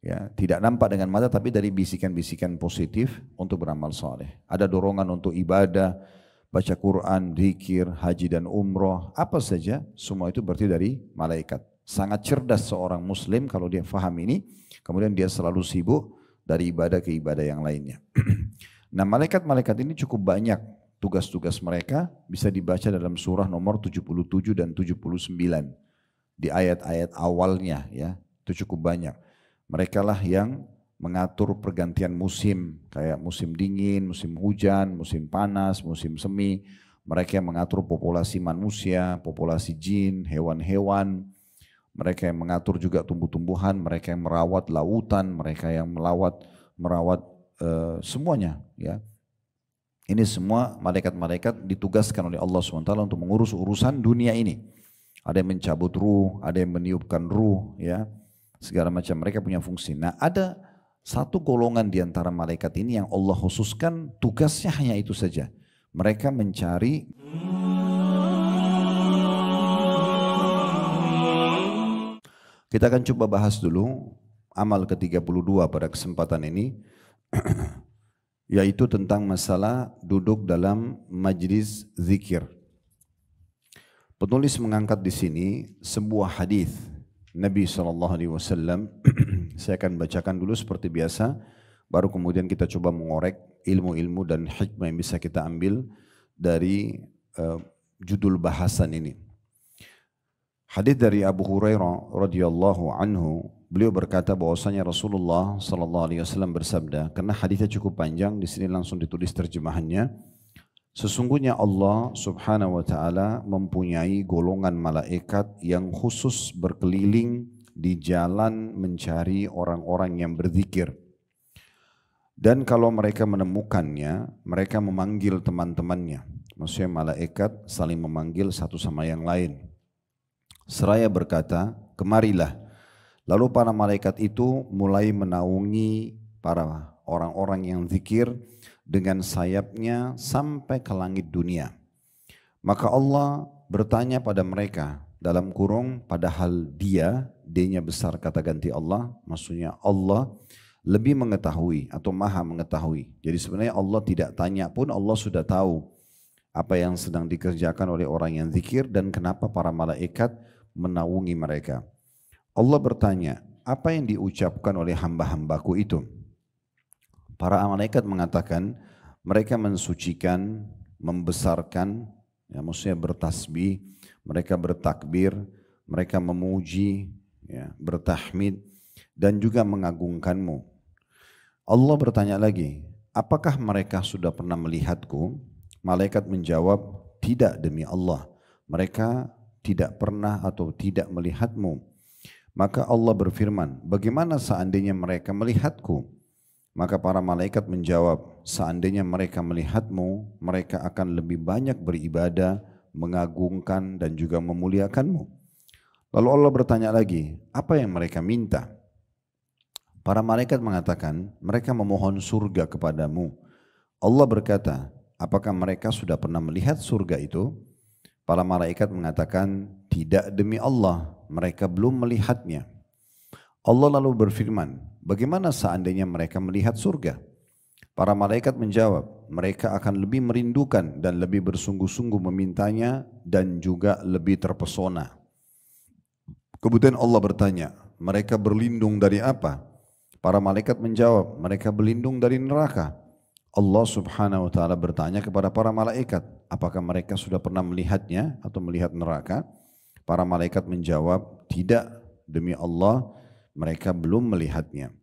Ya, tidak nampak dengan mata tapi dari bisikan-bisikan positif untuk beramal soleh. Ada dorongan untuk ibadah, baca Quran, zikir, haji dan umroh, apa saja, semua itu berarti dari malaikat. Sangat cerdas seorang muslim kalau dia faham ini, kemudian dia selalu sibuk dari ibadah ke ibadah yang lainnya. Nah, malaikat-malaikat ini cukup banyak tugas-tugas mereka, bisa dibaca dalam surah nomor 77 dan 79 di ayat-ayat awalnya, ya, itu cukup banyak. Mereka lah yang mengatur pergantian musim, kayak musim dingin, musim hujan, musim panas, musim semi. Mereka yang mengatur populasi manusia, populasi jin, hewan-hewan. Mereka yang mengatur juga tumbuh-tumbuhan, mereka yang merawat lautan, mereka yang merawat semuanya. Ya, ini semua malaikat-malaikat ditugaskan oleh Allah SWT untuk mengurus urusan dunia ini. Ada yang mencabut ruh, ada yang meniupkan ruh, ya, segala macam. Mereka punya fungsi. Nah, ada satu golongan di antara malaikat ini yang Allah khususkan tugasnya hanya itu saja. Mereka mencari. Kita akan coba bahas dulu amal ke-32 pada kesempatan ini, yaitu tentang masalah duduk dalam majlis zikir. Penulis mengangkat di sini sebuah hadis Nabi SAW. Saya akan bacakan dulu seperti biasa, baru kemudian kita coba mengorek ilmu-ilmu dan hikmah yang bisa kita ambil dari judul bahasan ini. Hadis dari Abu Hurairah radhiyallahu anhu, beliau berkata bahwasanya Rasulullah SAW bersabda, karena hadisnya cukup panjang, di sini langsung ditulis terjemahannya. Sesungguhnya Allah Subhanahu wa taala mempunyai golongan malaikat yang khusus berkeliling di jalan mencari orang-orang yang berzikir. Dan kalau mereka menemukannya, mereka memanggil teman-temannya. Maksudnya malaikat saling memanggil satu sama yang lain. Seraya berkata, kemarilah. Lalu para malaikat itu mulai menaungi para orang-orang yang zikir dengan sayapnya sampai ke langit dunia. Maka Allah bertanya pada mereka, dalam kurung, padahal D-nya besar kata ganti Allah, maksudnya Allah lebih mengetahui atau maha mengetahui. Jadi sebenarnya Allah tidak tanya pun Allah sudah tahu apa yang sedang dikerjakan oleh orang yang zikir dan kenapa para malaikat menaungi mereka. Allah bertanya, apa yang diucapkan oleh hamba-hambaku itu? Para malaikat mengatakan, mereka mensucikan, membesarkan, ya, maksudnya bertasbih, mereka bertakbir, mereka memuji, ya, bertahmid, dan juga mengagungkanmu. Allah bertanya lagi, apakah mereka sudah pernah melihatku? Malaikat menjawab, tidak demi Allah, mereka tidak pernah atau tidak melihatmu. Maka Allah berfirman, bagaimana seandainya mereka melihatku? Maka para malaikat menjawab, seandainya mereka melihatmu, mereka akan lebih banyak beribadah, mengagungkan dan juga memuliakanmu. Lalu Allah bertanya lagi, apa yang mereka minta? Para malaikat mengatakan, mereka memohon surga kepadamu. Allah berkata, apakah mereka sudah pernah melihat surga itu? Para malaikat mengatakan, tidak demi Allah, mereka belum melihatnya. Allah lalu berfirman, bagaimana seandainya mereka melihat surga? Para malaikat menjawab, mereka akan lebih merindukan dan lebih bersungguh-sungguh memintanya dan juga lebih terpesona. Kemudian Allah bertanya, mereka berlindung dari apa? Para malaikat menjawab, mereka berlindung dari neraka. Allah Subhanahu wa taala bertanya kepada para malaikat, apakah mereka sudah pernah melihatnya atau melihat neraka? Para malaikat menjawab, tidak, demi Allah, mereka belum melihatnya.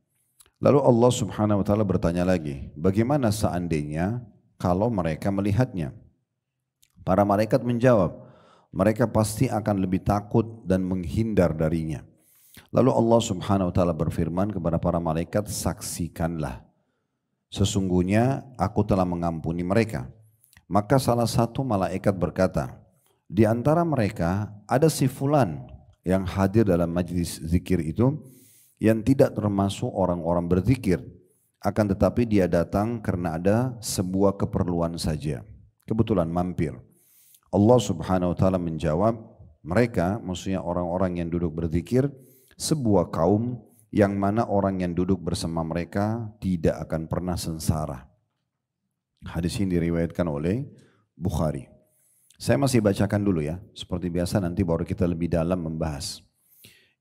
Lalu Allah Subhanahu wa taala bertanya lagi, bagaimana seandainya kalau mereka melihatnya? Para malaikat menjawab, mereka pasti akan lebih takut dan menghindar darinya. Lalu Allah Subhanahu wa taala berfirman kepada para malaikat, saksikanlah, sesungguhnya aku telah mengampuni mereka. Maka salah satu malaikat berkata, di antara mereka ada si fulan yang hadir dalam majlis zikir itu yang tidak termasuk orang-orang berzikir, akan tetapi dia datang karena ada sebuah keperluan saja, kebetulan mampir. Allah Subhanahu wa taala menjawab, mereka, maksudnya orang-orang yang duduk berzikir, sebuah kaum yang mana orang yang duduk bersama mereka tidak akan pernah sengsara. Hadis ini diriwayatkan oleh Bukhari. Saya masih bacakan dulu ya, seperti biasa nanti baru kita lebih dalam membahas.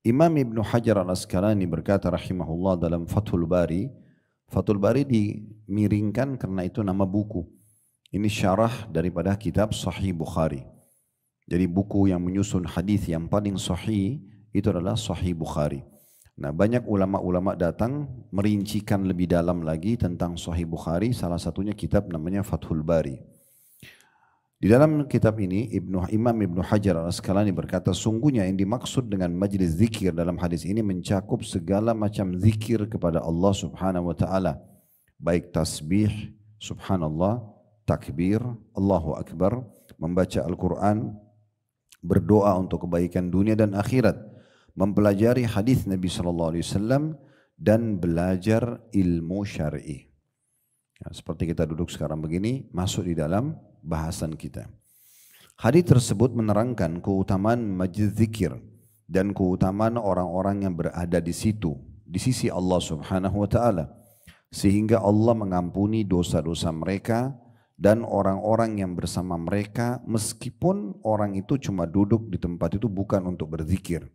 Imam Ibnu Hajar Al-Asqalani berkata rahimahullah dalam Fathul Bari, Fathul Bari dimiringkan karena itu nama buku. Ini syarah daripada kitab Sahih Bukhari. Jadi buku yang menyusun hadis yang paling sahih itu adalah Sahih Bukhari. Nah, banyak ulama-ulama datang merincikan lebih dalam lagi tentang Sahih Bukhari, salah satunya kitab namanya Fathul Bari. Di dalam kitab ini Imam Ibnu Hajar Al-Asqalani berkata, sungguhnya yang dimaksud dengan majlis zikir dalam hadis ini mencakup segala macam zikir kepada Allah Subhanahu wa taala, baik tasbih, subhanallah, takbir, Allahu Akbar, membaca Al-Quran, berdoa untuk kebaikan dunia dan akhirat, mempelajari hadis Nabi SAW, dan belajar ilmu syar'i. Ya, seperti kita duduk sekarang begini, masuk di dalam bahasan kita. Hadis tersebut menerangkan keutamaan majlis zikir dan keutamaan orang-orang yang berada di situ, di sisi Allah Subhanahu wa taala, sehingga Allah mengampuni dosa-dosa mereka dan orang-orang yang bersama mereka, meskipun orang itu cuma duduk di tempat itu bukan untuk berzikir,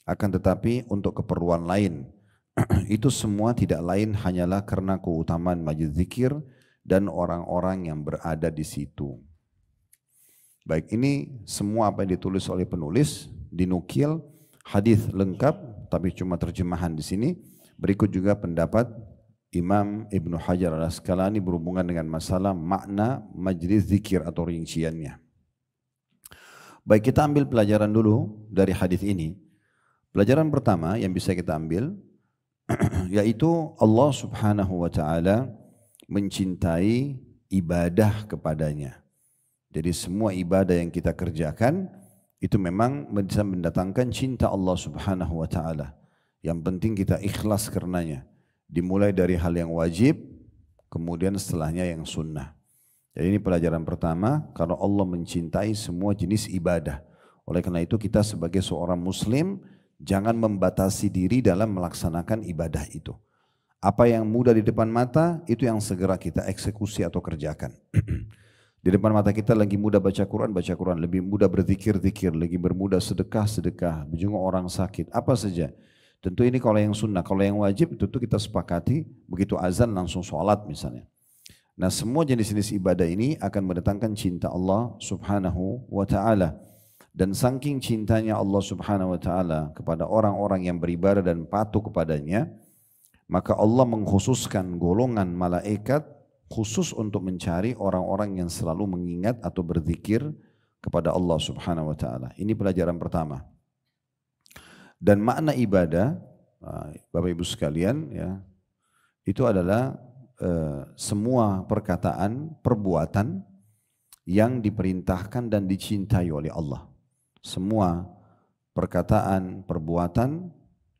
akan tetapi untuk keperluan lain. Itu semua tidak lain hanyalah karena keutamaan majlis zikir dan orang-orang yang berada di situ. Baik, ini semua apa yang ditulis oleh penulis, dinukil, hadis lengkap, tapi cuma terjemahan di sini. Berikut juga pendapat Imam Ibnu Hajar Al-Asqalani berhubungan dengan masalah makna majlis zikir atau rinciannya. Baik, kita ambil pelajaran dulu dari hadis ini. Pelajaran pertama yang bisa kita ambil yaitu Allah Subhanahu wa taala mencintai ibadah kepadanya. Jadi semua ibadah yang kita kerjakan itu memang bisa mendatangkan cinta Allah Subhanahu wa taala. Yang penting kita ikhlas karenanya. Dimulai dari hal yang wajib, kemudian setelahnya yang sunnah. Jadi ini pelajaran pertama, kalau Allah mencintai semua jenis ibadah. Oleh karena itu kita sebagai seorang muslim jangan membatasi diri dalam melaksanakan ibadah itu. Apa yang mudah di depan mata, itu yang segera kita eksekusi atau kerjakan. Di depan mata kita lagi mudah baca Quran, lebih mudah berzikir, lagi bermudah sedekah, menjenguk orang sakit, apa saja. Tentu ini kalau yang sunnah, kalau yang wajib tentu kita sepakati, begitu azan langsung sholat misalnya. Nah, semua jenis-jenis ibadah ini akan mendatangkan cinta Allah Subhanahu wa ta'ala. Dan saking cintanya Allah Subhanahu wa ta'ala kepada orang-orang yang beribadah dan patuh kepadanya, maka Allah mengkhususkan golongan malaikat khusus untuk mencari orang-orang yang selalu mengingat atau berzikir kepada Allah Subhanahu wa ta'ala. Ini pelajaran pertama. Dan makna ibadah, Bapak Ibu sekalian, ya, itu adalah semua perkataan, perbuatan yang diperintahkan dan dicintai oleh Allah. Semua perkataan, perbuatan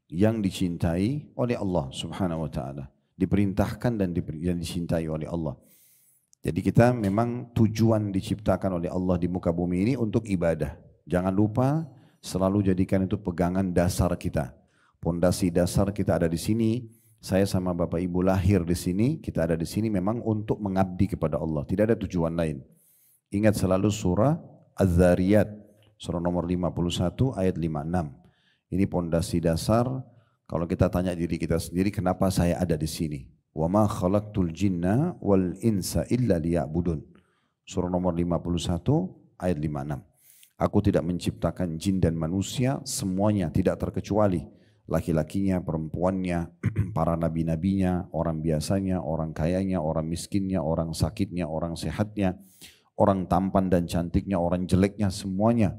yang dicintai oleh Allah Subhanahu wa ta'ala, diperintahkan dan dicintai oleh Allah. Jadi kita memang tujuan diciptakan oleh Allah di muka bumi ini untuk ibadah. Jangan lupa selalu jadikan itu pegangan dasar kita. Pondasi dasar kita ada di sini. Saya sama Bapak Ibu lahir di sini, kita ada di sini memang untuk mengabdi kepada Allah. Tidak ada tujuan lain. Ingat selalu surah Az-Zariyat. Surah nomor 51 ayat 56. Ini pondasi dasar. Kalau kita tanya diri kita sendiri, kenapa saya ada di sini? Wa ma khalaqtul jinna wal insa illa liya'budun. Surah nomor 51 ayat 56. Aku tidak menciptakan jin dan manusia, semuanya tidak terkecuali. Laki-lakinya, perempuannya, para nabi-nabinya, orang biasanya, orang kayanya, orang miskinnya, orang sakitnya, orang sehatnya, orang tampan dan cantiknya, orang jeleknya, semuanya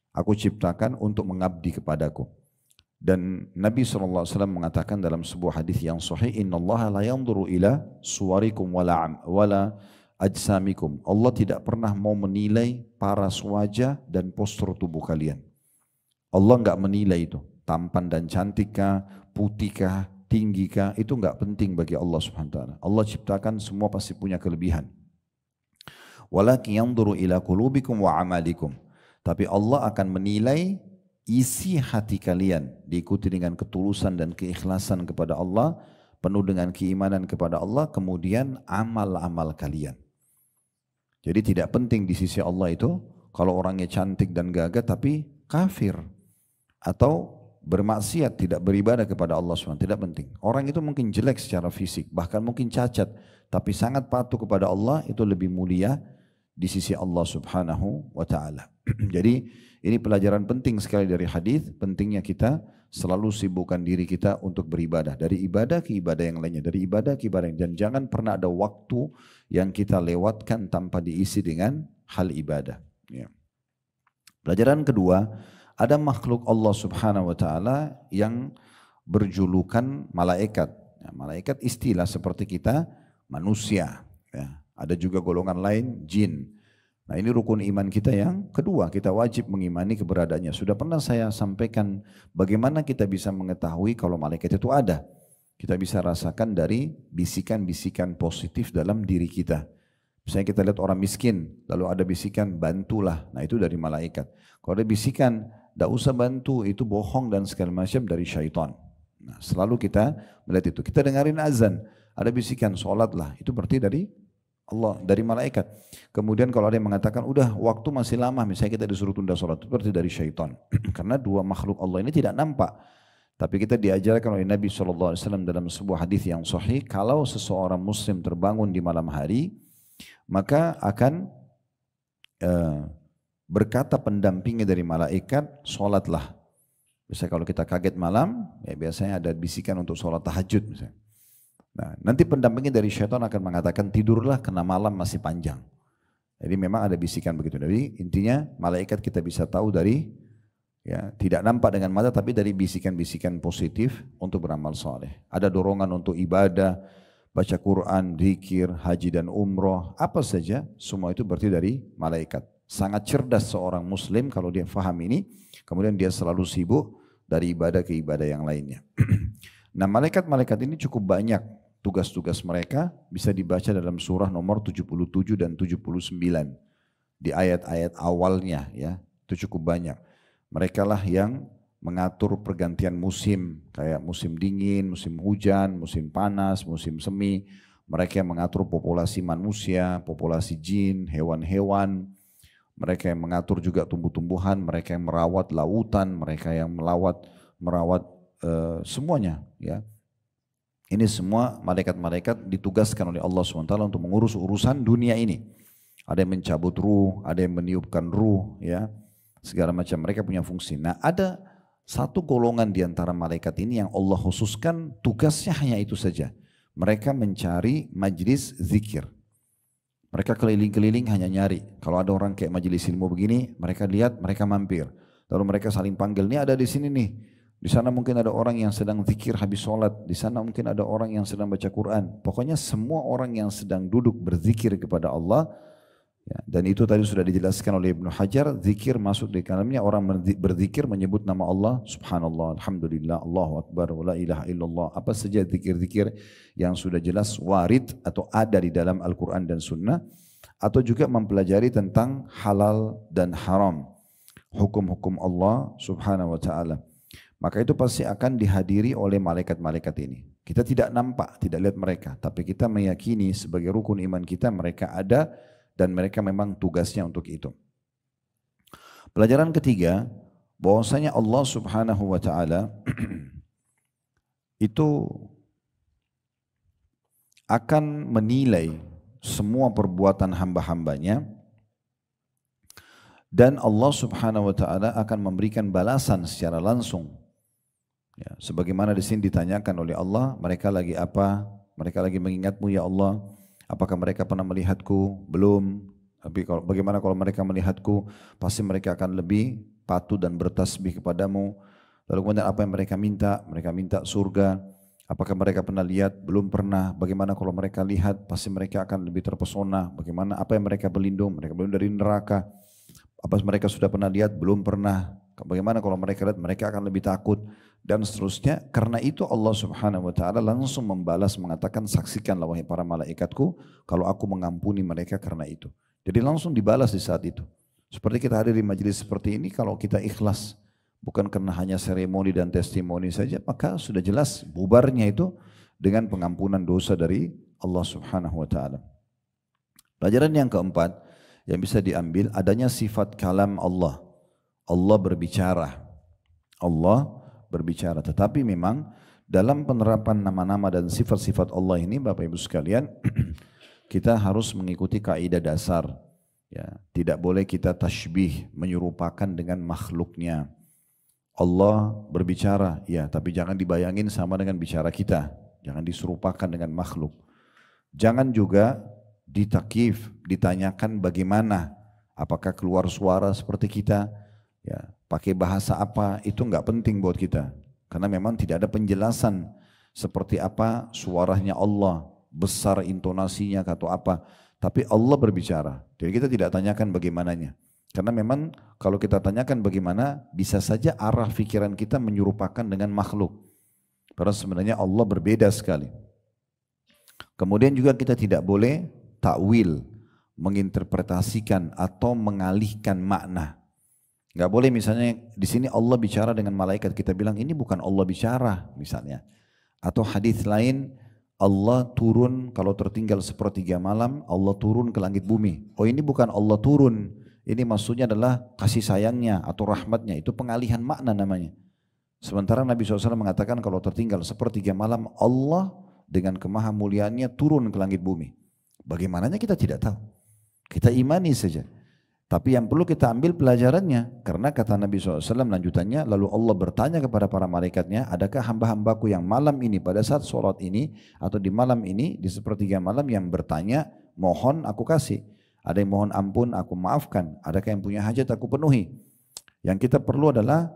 aku ciptakan untuk mengabdi kepadaku. Dan Nabi SAW mengatakan dalam sebuah hadis yang sahih, innallaha la yanzuru ila suwarikum wala ajsamikum. Allah tidak pernah mau menilai paras wajah dan postur tubuh kalian. Allah enggak menilai itu, tampan dan cantikkah, putihkah, tinggikah, itu enggak penting bagi Allah Subhanahu wa taala. Allah ciptakan semua pasti punya kelebihan. Walakin yanzuru ila qulubikum wa amalikum. Tapi Allah akan menilai isi hati kalian diikuti dengan ketulusan dan keikhlasan kepada Allah, penuh dengan keimanan kepada Allah, kemudian amal-amal kalian. Jadi tidak penting di sisi Allah itu kalau orangnya cantik dan gagah tapi kafir atau bermaksiat, tidak beribadah kepada Allah SWT, tidak penting. Orang itu mungkin jelek secara fisik, bahkan mungkin cacat, tapi sangat patuh kepada Allah, itu lebih mulia di sisi Allah Subhanahu wa Ta'ala. Jadi ini pelajaran penting sekali dari hadis, pentingnya kita selalu sibukkan diri kita untuk beribadah, dari ibadah ke ibadah yang lainnya, dari ibadah ke ibadah yang lainnya. Dan jangan pernah ada waktu yang kita lewatkan tanpa diisi dengan hal ibadah. Ya. Pelajaran kedua, ada makhluk Allah Subhanahu wa Ta'ala yang berjulukan malaikat. Ya, malaikat istilah seperti kita manusia. Ya. Ada juga golongan lain jin. Nah ini rukun iman kita yang kedua, kita wajib mengimani keberadaannya. Sudah pernah saya sampaikan bagaimana kita bisa mengetahui kalau malaikat itu ada. Kita bisa rasakan dari bisikan-bisikan positif dalam diri kita. Misalnya kita lihat orang miskin, lalu ada bisikan bantulah, nah itu dari malaikat. Kalau ada bisikan, tidak usah bantu, itu bohong dan segala macam dari syaitan. Nah selalu kita melihat itu. Kita dengarin azan, ada bisikan sholatlah, itu berarti dari Allah, dari malaikat. Kemudian kalau ada yang mengatakan, udah waktu masih lama, misalnya kita disuruh tunda sholat, itu berarti dari syaitan. Karena dua makhluk Allah ini tidak nampak. Tapi kita diajarkan oleh Nabi SAW dalam sebuah hadis yang sahih, kalau seseorang muslim terbangun di malam hari, maka akan berkata pendampingnya dari malaikat, sholatlah. Misalnya kalau kita kaget malam, ya biasanya ada bisikan untuk sholat tahajud misalnya. Nah, nanti pendampingnya dari syaitan akan mengatakan tidurlah karena malam masih panjang. Jadi memang ada bisikan begitu. Jadi intinya malaikat kita bisa tahu dari ya tidak nampak dengan mata tapi dari bisikan-bisikan positif untuk beramal soleh. Ada dorongan untuk ibadah, baca Quran, zikir, haji dan umroh, apa saja semua itu berarti dari malaikat. Sangat cerdas seorang muslim kalau dia faham ini, kemudian dia selalu sibuk dari ibadah ke ibadah yang lainnya. Nah malaikat-malaikat ini cukup banyak tugas-tugas mereka, bisa dibaca dalam surah nomor 77 dan 79 di ayat-ayat awalnya ya, itu cukup banyak. Mereka lah yang mengatur pergantian musim, kayak musim dingin, musim hujan, musim panas, musim semi. Mereka yang mengatur populasi manusia, populasi jin, hewan-hewan. Mereka yang mengatur juga tumbuh-tumbuhan, mereka yang merawat lautan, mereka yang merawat semuanya ya. Ini semua malaikat-malaikat ditugaskan oleh Allah SWT untuk mengurus urusan dunia ini. Ada yang mencabut ruh, ada yang meniupkan ruh, ya, segala macam. Mereka punya fungsi. Nah, ada satu golongan di antara malaikat ini yang Allah khususkan tugasnya hanya itu saja. Mereka mencari majlis zikir. Mereka keliling-keliling hanya nyari. Kalau ada orang kayak majelis ilmu begini, mereka lihat, mereka mampir. Lalu mereka saling panggil, ini ada di sini nih. Di sana mungkin ada orang yang sedang zikir habis sholat. Di sana mungkin ada orang yang sedang baca Quran. Pokoknya semua orang yang sedang duduk berzikir kepada Allah. Ya, dan itu tadi sudah dijelaskan oleh Ibnu Hajar. Zikir masuk di dalamnya orang berzikir menyebut nama Allah. Subhanallah, Alhamdulillah, Allahu Akbar, wa la ilaha illallah. Apa saja zikir-zikir yang sudah jelas warid atau ada di dalam Al-Quran dan Sunnah. Atau juga mempelajari tentang halal dan haram. Hukum-hukum Allah Subhanahu wa ta'ala. Maka itu pasti akan dihadiri oleh malaikat-malaikat ini. Kita tidak nampak, tidak lihat mereka. Tapi kita meyakini sebagai rukun iman kita mereka ada dan mereka memang tugasnya untuk itu. Pelajaran ketiga, bahwasanya Allah Subhanahu wa ta'ala itu akan menilai semua perbuatan hamba-hambanya dan Allah Subhanahu wa ta'ala akan memberikan balasan secara langsung. Ya, sebagaimana di sini ditanyakan oleh Allah, mereka lagi apa? Mereka lagi mengingatmu ya Allah. Apakah mereka pernah melihatku? Belum. Tapi bagaimana kalau mereka melihatku? Pasti mereka akan lebih patuh dan bertasbih kepadamu. Lalu kemudian apa yang mereka minta? Mereka minta surga. Apakah mereka pernah lihat? Belum pernah. Bagaimana kalau mereka lihat? Pasti mereka akan lebih terpesona. Bagaimana apa yang mereka berlindung? Mereka berlindung dari neraka. Apa mereka sudah pernah lihat? Belum pernah. Bagaimana kalau mereka lihat? Mereka akan lebih takut dan seterusnya. Karena itu Allah Subhanahu wa ta'ala langsung membalas mengatakan, saksikanlah wahai para malaikatku kalau aku mengampuni mereka karena itu. Jadi langsung dibalas di saat itu. Seperti kita hadir di majelis seperti ini, kalau kita ikhlas bukan karena hanya seremoni dan testimoni saja, maka sudah jelas bubarnya itu dengan pengampunan dosa dari Allah Subhanahu wa taala. Pelajaran yang keempat yang bisa diambil adanya sifat kalam Allah. Allah berbicara. Allah berbicara. Tetapi memang dalam penerapan nama-nama dan sifat-sifat Allah ini Bapak Ibu sekalian, kita harus mengikuti kaidah dasar. Ya, tidak boleh kita tashbih, menyerupakan dengan makhluknya. Allah berbicara, ya, tapi jangan dibayangin sama dengan bicara kita. Jangan diserupakan dengan makhluk. Jangan juga ditakif, ditanyakan bagaimana, apakah keluar suara seperti kita, ya, pakai bahasa apa, itu enggak penting buat kita. Karena memang tidak ada penjelasan seperti apa suaranya Allah, besar intonasinya atau apa. Tapi Allah berbicara. Jadi kita tidak tanyakan bagaimananya. Karena memang kalau kita tanyakan bagaimana, bisa saja arah pikiran kita menyerupakan dengan makhluk. Padahal sebenarnya Allah berbeda sekali. Kemudian juga kita tidak boleh takwil, menginterpretasikan atau mengalihkan makna. Enggak boleh misalnya di sini Allah bicara dengan malaikat, kita bilang ini bukan Allah bicara misalnya. Atau hadis lain Allah turun kalau tertinggal sepertiga malam, Allah turun ke langit bumi. Oh ini bukan Allah turun, ini maksudnya adalah kasih sayangnya atau rahmatnya, itu pengalihan makna namanya. Sementara Nabi SAW mengatakan kalau tertinggal sepertiga malam Allah dengan kemahamuliaannya turun ke langit bumi. Bagaimananya kita tidak tahu, kita imani saja. Tapi yang perlu kita ambil pelajarannya, karena kata Nabi SAW lanjutannya, lalu Allah bertanya kepada para malaikatnya, adakah hamba-hambaku yang malam ini pada saat sholat ini atau di malam ini di sepertiga malam yang bertanya, mohon aku kasih, ada yang mohon ampun aku maafkan, adakah yang punya hajat aku penuhi. Yang kita perlu adalah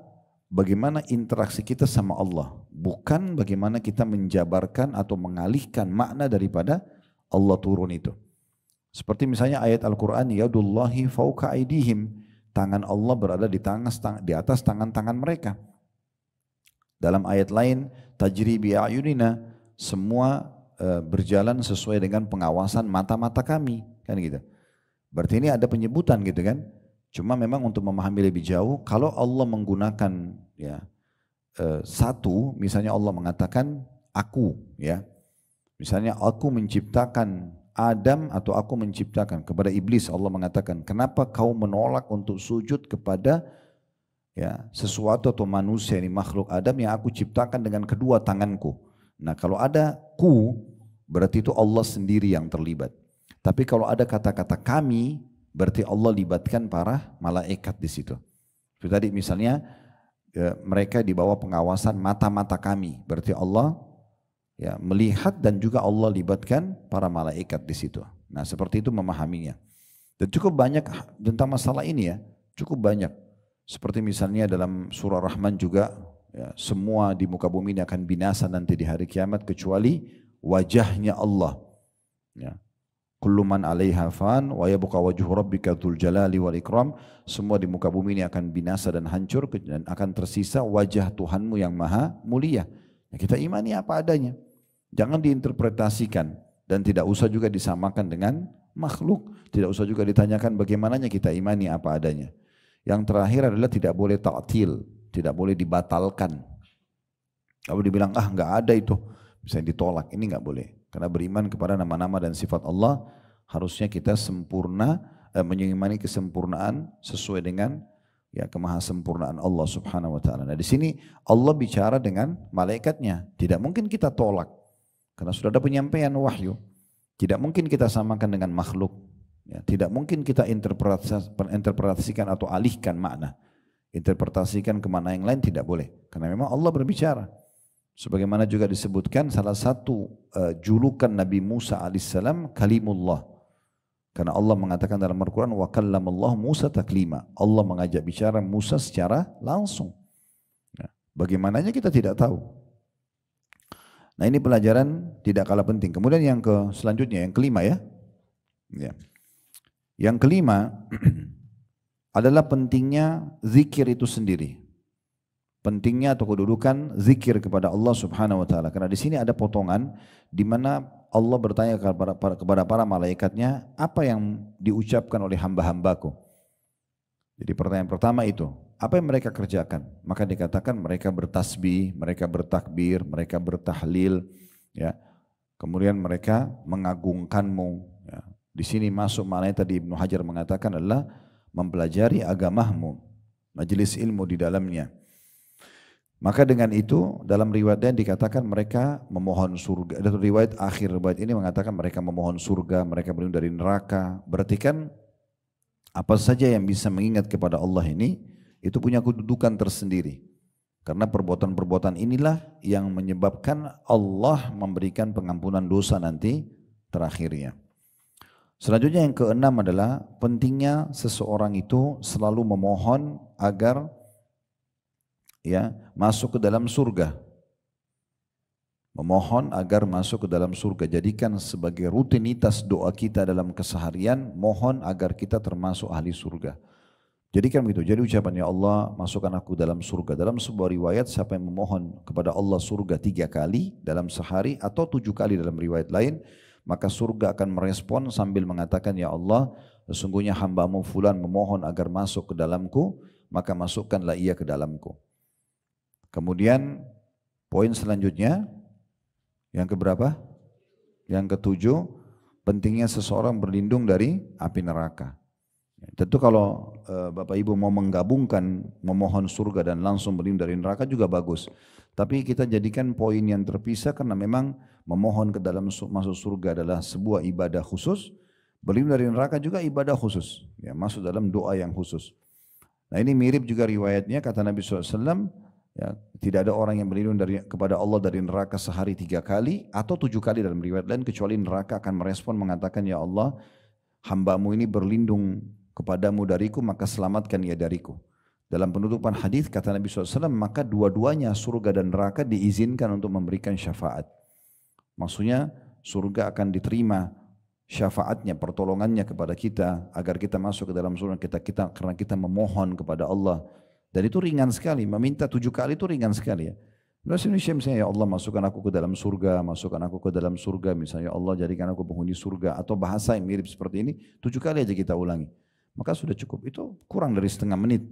bagaimana interaksi kita sama Allah, bukan bagaimana kita menjabarkan atau mengalihkan makna daripada Allah turun itu. Seperti misalnya ayat Al-Quran, yadullahi fauqa aidihim, tangan Allah berada di atas tangan-tangan mereka. Dalam ayat lain, tajri bi a'yunina, semua berjalan sesuai dengan pengawasan mata-mata kami, kan gitu. Berarti ini ada penyebutan gitu kan. Cuma memang untuk memahami lebih jauh, kalau Allah menggunakan ya satu, misalnya Allah mengatakan aku, ya, misalnya aku menciptakan Adam atau aku menciptakan, kepada iblis Allah mengatakan, kenapa kau menolak untuk sujud kepada ya sesuatu atau manusia, ini makhluk Adam yang aku ciptakan dengan kedua tanganku. Nah kalau ada ku, berarti itu Allah sendiri yang terlibat. Tapi kalau ada kata-kata kami, berarti Allah libatkan para malaikat di situ. Seperti tadi misalnya ya, mereka di bawah pengawasan mata-mata kami, berarti Allah ya melihat dan juga Allah libatkan para malaikat di situ. Nah seperti itu memahaminya. Dan cukup banyak tentang masalah ini ya, cukup banyak. Seperti misalnya dalam surah Rahman juga, ya, semua di muka bumi ini akan binasa nanti di hari kiamat kecuali wajahnya Allah. Ya. Kullu man 'alaiha fan wa yabqa wajhu rabbika dzul jalali wal ikram. Semua di muka bumi ini akan binasa dan hancur dan akan tersisa wajah Tuhanmu yang maha mulia. Ya, kita imani apa adanya. Jangan diinterpretasikan dan tidak usah juga disamakan dengan makhluk. Tidak usah juga ditanyakan bagaimananya, kita imani apa adanya. Yang terakhir adalah tidak boleh ta'til, tidak boleh dibatalkan. Kalau dibilang enggak ada itu, bisa ditolak, ini enggak boleh. Karena beriman kepada nama-nama dan sifat Allah harusnya kita sempurna, mengimani kesempurnaan sesuai dengan ya kemahasempurnaan Allah Subhanahu wa taala. Nah, di sini Allah bicara dengan malaikatnya, tidak mungkin kita tolak karena sudah ada penyampaian wahyu. Tidak mungkin kita samakan dengan makhluk. Ya, tidak mungkin kita interpretasikan atau alihkan makna. Interpretasikan ke makna yang lain tidak boleh. Karena memang Allah berbicara. Sebagaimana juga disebutkan salah satu julukan Nabi Musa alaihissalam kalimullah. Karena Allah mengatakan dalam Al-Quran, wa kallamallahu Musa taklima. Allah mengajak bicara Musa secara langsung. Ya, bagaimananya kita tidak tahu. Nah ini pelajaran tidak kalah penting. Kemudian yang selanjutnya, yang kelima ya. Ya. Yang kelima adalah pentingnya zikir itu sendiri. Pentingnya atau kedudukan zikir kepada Allah Subhanahu wa taala. Karena di sini ada potongan di mana Allah bertanya kepada para malaikatnya, apa yang diucapkan oleh hamba-hambaku? Jadi pertanyaan pertama itu, Apa yang mereka kerjakan? Maka dikatakan mereka bertasbih, mereka bertakbir, mereka bertahlil, ya. Kemudian mereka mengagungkanmu. Ya. Di sini masuk maknanya tadi Ibnu Hajar mengatakan adalah mempelajari agamamu, majelis ilmu di dalamnya. Maka dengan itu dalam riwayatnya dikatakan mereka memohon surga. Dan riwayat akhir riwayat ini mengatakan mereka memohon surga, mereka berlindung dari neraka. Berarti kan apa saja yang bisa mengingat kepada Allah ini itu punya kedudukan tersendiri. Karena perbuatan-perbuatan inilah yang menyebabkan Allah memberikan pengampunan dosa nanti terakhirnya. Selanjutnya yang keenam adalah pentingnya seseorang itu selalu memohon agar ya masuk ke dalam surga. Memohon agar masuk ke dalam surga. Jadikan sebagai rutinitas doa kita dalam keseharian, mohon agar kita termasuk ahli surga. Jadikan begitu. Jadi ucapan ya Allah masukkan aku dalam surga. Dalam sebuah riwayat siapa yang memohon kepada Allah surga 3 kali dalam sehari atau 7 kali dalam riwayat lain, maka surga akan merespon sambil mengatakan ya Allah sesungguhnya hambamu fulan memohon agar masuk ke dalamku, maka masukkanlah ia ke dalamku. Kemudian poin selanjutnya yang keberapa? Yang ketujuh, pentingnya seseorang berlindung dari api neraka. Tentu kalau Bapak Ibu mau menggabungkan memohon surga dan langsung berlindung dari neraka juga bagus. Tapi kita jadikan poin yang terpisah karena memang memohon ke dalam masuk surga adalah sebuah ibadah khusus. Berlindung dari neraka juga ibadah khusus. Ya, masuk dalam doa yang khusus. Nah ini mirip juga riwayatnya kata Nabi SAW. Ya, tidak ada orang yang berlindung kepada Allah dari neraka sehari 3 kali atau 7 kali dalam riwayat lain kecuali neraka akan merespon mengatakan ya Allah hambamu ini berlindung kepadamu dariku maka selamatkan ia dariku. Dalam penutupan hadis kata Nabi SAW maka dua-duanya surga dan neraka diizinkan untuk memberikan syafaat. Maksudnya surga akan diterima syafaatnya, pertolongannya kepada kita agar kita masuk ke dalam surga karena kita memohon kepada Allah. Dan itu ringan sekali, meminta 7 kali itu ringan sekali ya. Bahasa Indonesia misalnya ya Allah masukkan aku ke dalam surga, masukkan aku ke dalam surga, misalnya ya Allah jadikan aku penghuni surga atau bahasa yang mirip seperti ini 7 kali aja kita ulangi. Maka sudah cukup, itu kurang dari setengah menit.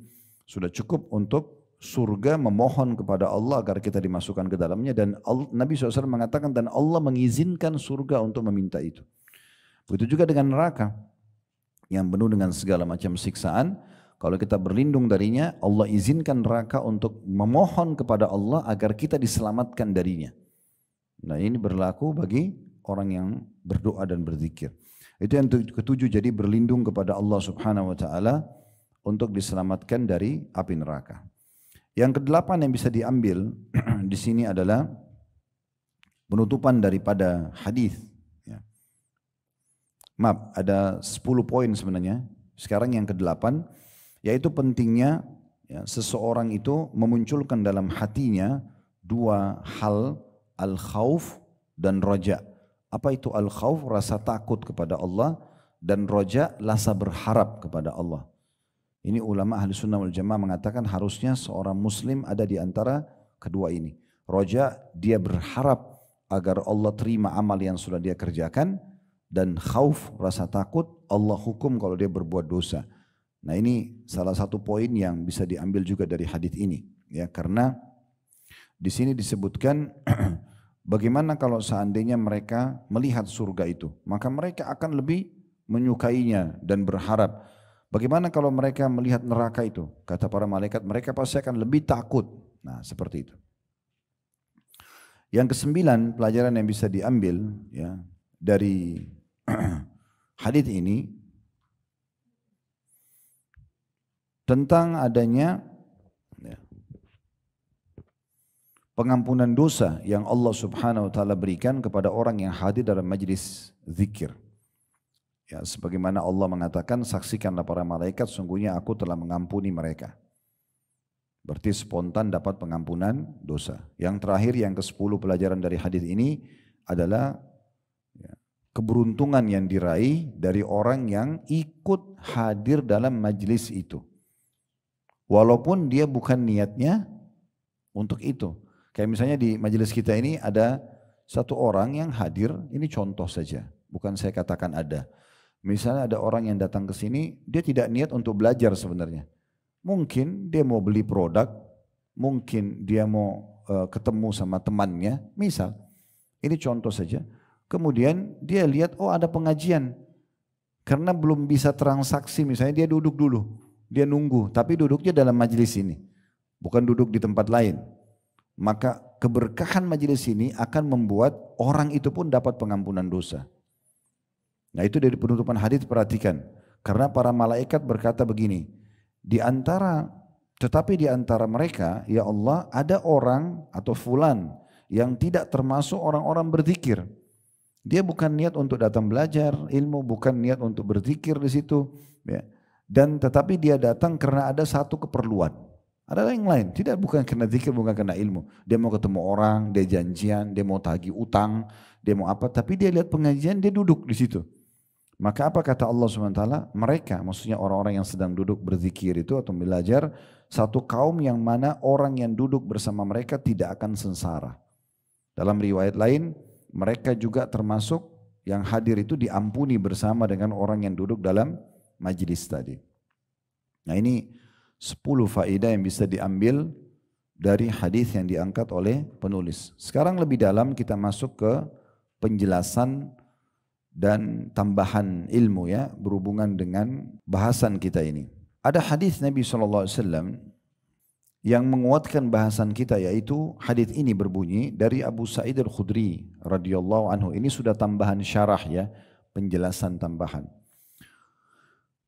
Sudah cukup untuk surga memohon kepada Allah agar kita dimasukkan ke dalamnya dan Nabi SAW mengatakan dan Allah mengizinkan surga untuk meminta itu. Begitu juga dengan neraka yang penuh dengan segala macam siksaan. Kalau kita berlindung darinya, Allah izinkan neraka untuk memohon kepada Allah agar kita diselamatkan darinya. Nah ini berlaku bagi orang yang berdoa dan berzikir. Itu yang ketujuh, jadi berlindung kepada Allah Subhanahu wa taala untuk diselamatkan dari api neraka. Yang kedelapan yang bisa diambil di sini adalah penutupan daripada hadis. Ya. Maaf, ada 10 poin sebenarnya. Sekarang yang kedelapan, yaitu pentingnya ya, seseorang itu memunculkan dalam hatinya 2 hal, al-khauf dan roja. Apa itu al-khauf? Rasa takut kepada Allah, dan roja, rasa berharap kepada Allah. Ini ulama ahli sunnah wal jamaah mengatakan harusnya seorang muslim ada di antara kedua ini. Roja, dia berharap agar Allah terima amal yang sudah dia kerjakan, dan khauf, rasa takut Allah hukum kalau dia berbuat dosa. Nah ini salah satu poin yang bisa diambil juga dari hadis ini, ya, karena di sini disebutkan bagaimana kalau seandainya mereka melihat surga itu, maka mereka akan lebih menyukainya dan berharap. Bagaimana kalau mereka melihat neraka itu? Kata para malaikat, mereka pasti akan lebih takut. Nah seperti itu. Yang kesembilan, pelajaran yang bisa diambil ya dari hadis ini tentang adanya ya, pengampunan dosa yang Allah Subhanahu wa taala berikan kepada orang yang hadir dalam majlis zikir. Ya, sebagaimana Allah mengatakan, saksikanlah para malaikat, sungguhnya aku telah mengampuni mereka. Berarti spontan dapat pengampunan dosa. Yang terakhir, yang ke-10 pelajaran dari hadis ini adalah ya, keberuntungan yang diraih dari orang yang ikut hadir dalam majlis itu. Walaupun dia bukan niatnya untuk itu. Kayak misalnya di majelis kita ini ada satu orang yang hadir, ini contoh saja, bukan saya katakan ada. Misalnya ada orang yang datang ke sini, dia tidak niat untuk belajar sebenarnya. Mungkin dia mau beli produk, mungkin dia mau ketemu sama temannya, misal. Ini contoh saja. Kemudian dia lihat, oh ada pengajian. Karena belum bisa transaksi, misalnya dia duduk dulu. Dia nunggu, tapi duduknya dalam majelis ini. Bukan duduk di tempat lain. Maka keberkahan majelis ini akan membuat orang itu pun dapat pengampunan dosa. Nah itu dari penutupan hadis, perhatikan. Karena para malaikat berkata begini, tetapi di antara mereka, ya Allah, ada orang atau fulan yang tidak termasuk orang-orang berzikir. Dia bukan niat untuk datang belajar ilmu, bukan niat untuk berzikir di situ, ya. Dan tetapi dia datang karena ada satu keperluan. Ada yang lain, bukan karena zikir, bukan karena ilmu. Dia mau ketemu orang, dia janjian, dia mau tagih utang, dia mau apa, tapi dia lihat pengajian, dia duduk di situ. Maka apa kata Allah SWT? Mereka, maksudnya orang-orang yang sedang duduk berzikir itu atau belajar, satu kaum yang mana orang yang duduk bersama mereka tidak akan sengsara. Dalam riwayat lain, mereka juga termasuk yang hadir itu diampuni bersama dengan orang yang duduk dalam majlis tadi. Nah ini 10 faedah yang bisa diambil dari hadis yang diangkat oleh penulis. Sekarang lebih dalam kita masuk ke penjelasan dan tambahan ilmu ya berhubungan dengan bahasan kita ini. Ada hadis Nabi SAW yang menguatkan bahasan kita, yaitu hadis ini berbunyi dari Abu Sa'id Al-Khudri radhiyallahu anhu. Ini sudah tambahan syarah ya, penjelasan tambahan.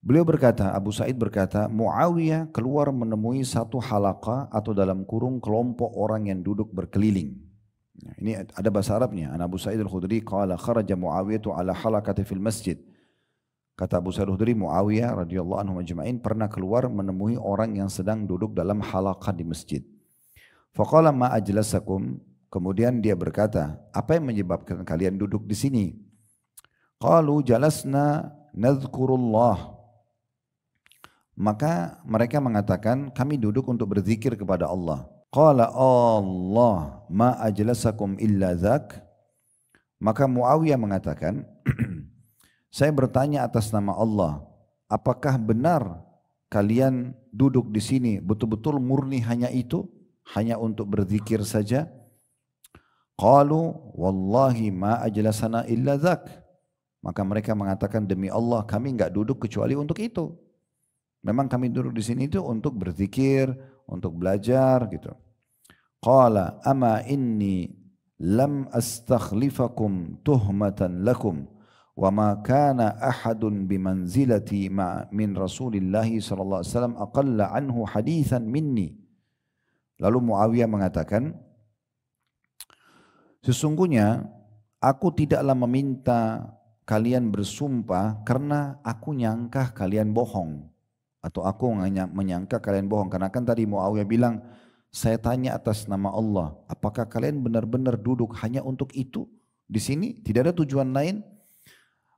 Beliau berkata, Abu Sa'id berkata, Muawiyah keluar menemui satu halaqah atau dalam kurung kelompok orang yang duduk berkeliling. Nah, ini ada bahasa Arabnya. An Abu Sa'id Al-Khudri qala kharaja Muawiyah ala halaqati fil masjid. Kata Abu Sa'id Al-Khudri, Muawiyah radhiyallahu anhu majma'in pernah keluar menemui orang yang sedang duduk dalam halaqah di masjid. Faqala ma ajlasakum, kemudian dia berkata, apa yang menyebabkan kalian duduk di sini? Qalu jalasna nadhkurullah. Maka mereka mengatakan, kami duduk untuk berzikir kepada Allah. Qala Allah ma ajlasakum illa dzak. Maka Muawiyah mengatakan, saya bertanya atas nama Allah, apakah benar kalian duduk di sini betul-betul murni hanya itu, hanya untuk berzikir saja? Qalu wallahi ma ajlasana illa dzak. Maka mereka mengatakan, demi Allah kami enggak duduk kecuali untuk itu. Memang kami duduk di sini itu untuk berzikir, untuk belajar gitu. Qala ama inni lam astakhlifakum tuhmatan lakum wa ma kana ahadun bimanzilati min Rasulillah sallallahu alaihi wasallam aqalla anhu haditsan minni. Lalu Muawiyah mengatakan, sesungguhnya aku tidaklah meminta kalian bersumpah karena aku nyangka kalian bohong. Atau aku menyangka kalian bohong. Karena kan tadi Muawiyah bilang, saya tanya atas nama Allah, apakah kalian benar-benar duduk hanya untuk itu di sini? Tidak ada tujuan lain?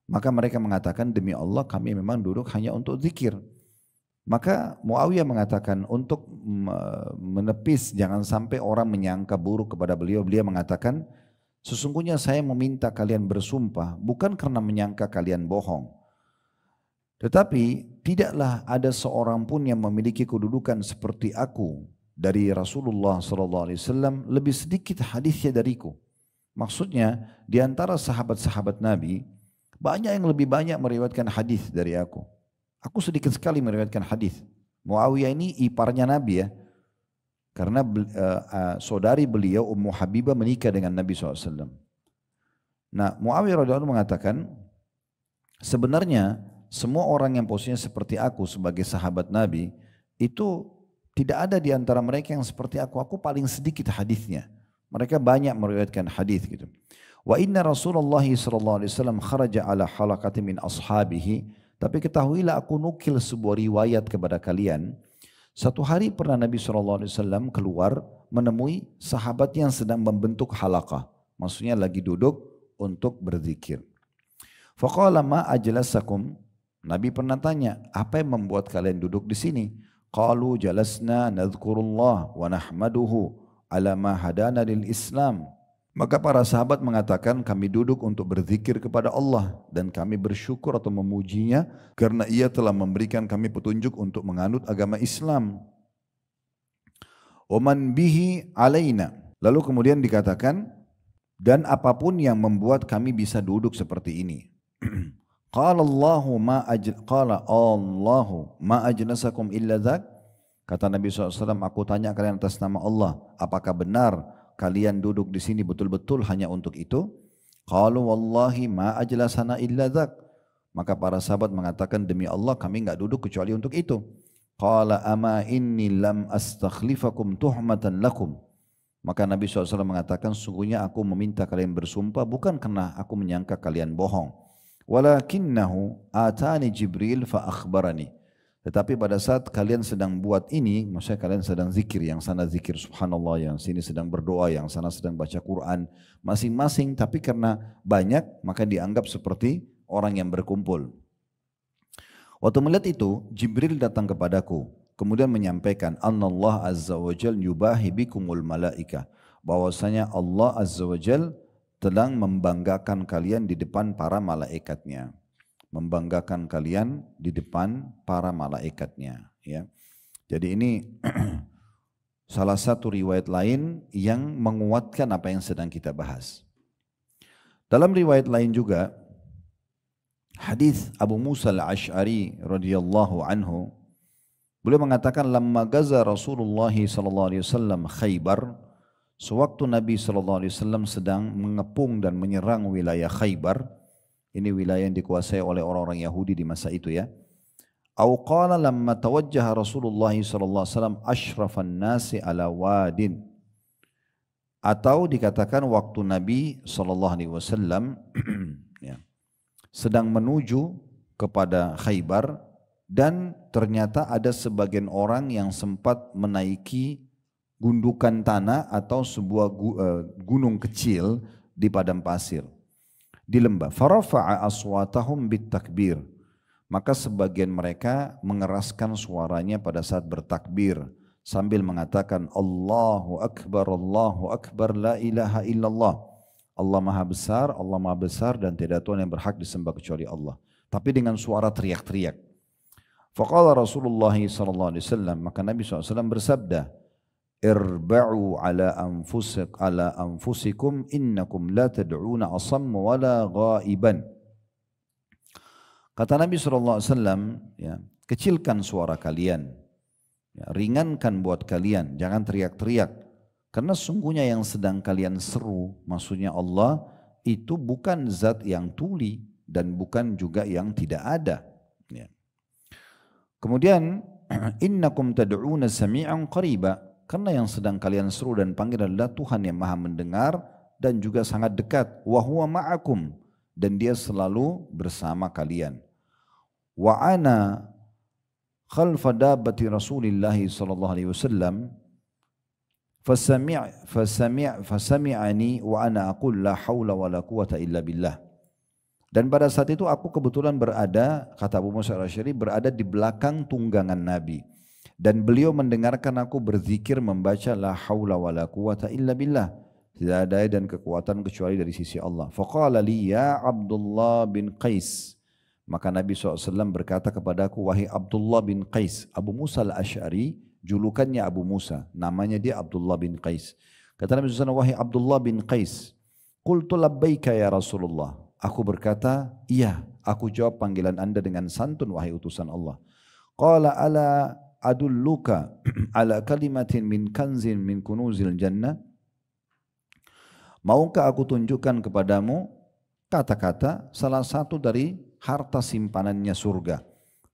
Maka mereka mengatakan, demi Allah kami memang duduk hanya untuk zikir. Maka Muawiyah mengatakan, untuk menepis jangan sampai orang menyangka buruk kepada beliau, beliau mengatakan, sesungguhnya saya meminta kalian bersumpah bukan karena menyangka kalian bohong. Tetapi tidaklah ada seorang pun yang memiliki kedudukan seperti aku dari Rasulullah SAW, lebih sedikit hadisnya dariku. Maksudnya di antara sahabat-sahabat Nabi banyak yang lebih banyak meriwayatkan hadis dari aku. Aku sedikit sekali meriwayatkan hadis. Muawiyah ini iparnya Nabi ya, karena saudari beliau Ummu Habibah menikah dengan Nabi SAW. Nah Muawiyah radhiyallahu anhu mengatakan, sebenarnya semua orang yang posisinya seperti aku sebagai sahabat Nabi itu tidak ada di antara mereka yang seperti aku. Aku paling sedikit hadisnya. Mereka banyak meriwayatkan hadis gitu. Wa inna Rasulullah sallallahu alaihi wasallam kharaja ala halaqati min ashabihi. Tapi ketahuilah aku nukil sebuah riwayat kepada kalian. Satu hari pernah Nabi sallallahu alaihi wasallam keluar menemui sahabat yang sedang membentuk halaqah. Maksudnya lagi duduk untuk berzikir. Faqala ma ajlasakum. Nabi pernah tanya, apa yang membuat kalian duduk di sini? Qalu jalasna nadhkurullah wa nahmaduhu ala ma hadana lil Islam. Maka para sahabat mengatakan, kami duduk untuk berzikir kepada Allah dan kami bersyukur atau memujinya karena ia telah memberikan kami petunjuk untuk menganut agama Islam. Oman bihi alaina. Lalu kemudian dikatakan, dan apapun yang membuat kami bisa duduk seperti ini. Qala Allahu ma ajlasakum illa dzak. Kata Nabi SAW, aku tanya kalian atas nama Allah, apakah benar kalian duduk di sini betul-betul hanya untuk itu? Qalu wallahi ma ajlasana illa dzak. Maka para sahabat mengatakan, demi Allah kami enggak duduk kecuali untuk itu. Qala ama inni lam astakhlifakum tuhmatan lakum. Maka Nabi SAW mengatakan, sungguhnya aku meminta kalian bersumpah bukan karena aku menyangka kalian bohong. Walakinnahu atani Jibril fa akhbarani. Tetapi pada saat kalian sedang buat ini, maksudnya kalian sedang zikir, yang sana zikir subhanallah, yang sini sedang berdoa, yang sana sedang baca Quran, masing-masing, tapi karena banyak maka dianggap seperti orang yang berkumpul. Waktu melihat itu, Jibril datang kepadaku, kemudian menyampaikan, Annallah azza wa jal yubahi bikumul malaika, bahwasanya Allah azza wa jal telah membanggakan kalian di depan para malaikatnya. Membanggakan kalian di depan para malaikatnya. Ya. Jadi ini salah satu riwayat lain yang menguatkan apa yang sedang kita bahas. Dalam riwayat lain juga, hadis Abu Musa al-Ash'ari radhiyallahu anhu, beliau mengatakan, lamma gaza Rasulullah sallallahu alaihi wasallam Khaybar, sewaktu Nabi sallallahu alaihi wasallam sedang mengepung dan menyerang wilayah Khaybar. Ini wilayah yang dikuasai oleh orang-orang Yahudi di masa itu ya. Au qala lamma tawajjaha Rasulullah sallallahu alaihi wasallam asyrafan nasi ala wadin. Atau dikatakan waktu Nabi sallallahu alaihi wasallam ya, sedang menuju kepada Khaybar dan ternyata ada sebagian orang yang sempat menaiki gundukan tanah atau sebuah gunung kecil di padang pasir, di lembah. Farafa'a aswatahum bitakbir. Maka sebagian mereka mengeraskan suaranya pada saat bertakbir sambil mengatakan Allahu Akbar, la ilaha illallah. Allah Maha Besar dan tidak Tuhan yang berhak disembah kecuali Allah. Tapi dengan suara teriak-teriak. Faqala Rasulullah sallallahu alaihi wasallam, maka Nabi SAW bersabda, Irba'u ala anfusikum innakum la tad'una asam wala ghaiban. Kata Nabi SAW, ya, kecilkan suara kalian, ya, ringankan buat kalian, jangan teriak-teriak. Karena sungguhnya yang sedang kalian seru, maksudnya Allah, itu bukan zat yang tuli dan bukan juga yang tidak ada. Ya. Kemudian, innakum tad'una sami'an qariba. Karena yang sedang kalian seru dan panggil adalah Tuhan yang maha mendengar dan juga sangat dekat. Wa huwa ma'akum, dan dia selalu bersama kalian. Wa ana khalfa dabbati Rasulillah sallallahu alaihi wasallam fasami'ani wa ana aqul la haula wa la quwata illa billah. Dan pada saat itu aku kebetulan berada, kata Abu Musa al-Asy'ari, berada di belakang tunggangan Nabi. Dan beliau mendengarkan aku berzikir membaca la haula wa la quwata illa billah. Tidak ada daya dan kekuatan kecuali dari sisi Allah. Faqala li ya Abdullah bin Qais. Maka Nabi SAW berkata kepadaku, wahai Abdullah bin Qais. Abu Musa al-Asy'ari, julukannya Abu Musa. Namanya dia Abdullah bin Qais. Kata Nabi SAW, wahai Abdullah bin Qais. Qultu labbaika ya Rasulullah. Aku berkata, iya. Aku jawab panggilan anda dengan santun, wahai utusan Allah. Qala ala adulluka ala kalimatin min kanzin min kunuzil jannah. Maukah aku tunjukkan kepadamu kata-kata salah satu dari harta simpanannya surga?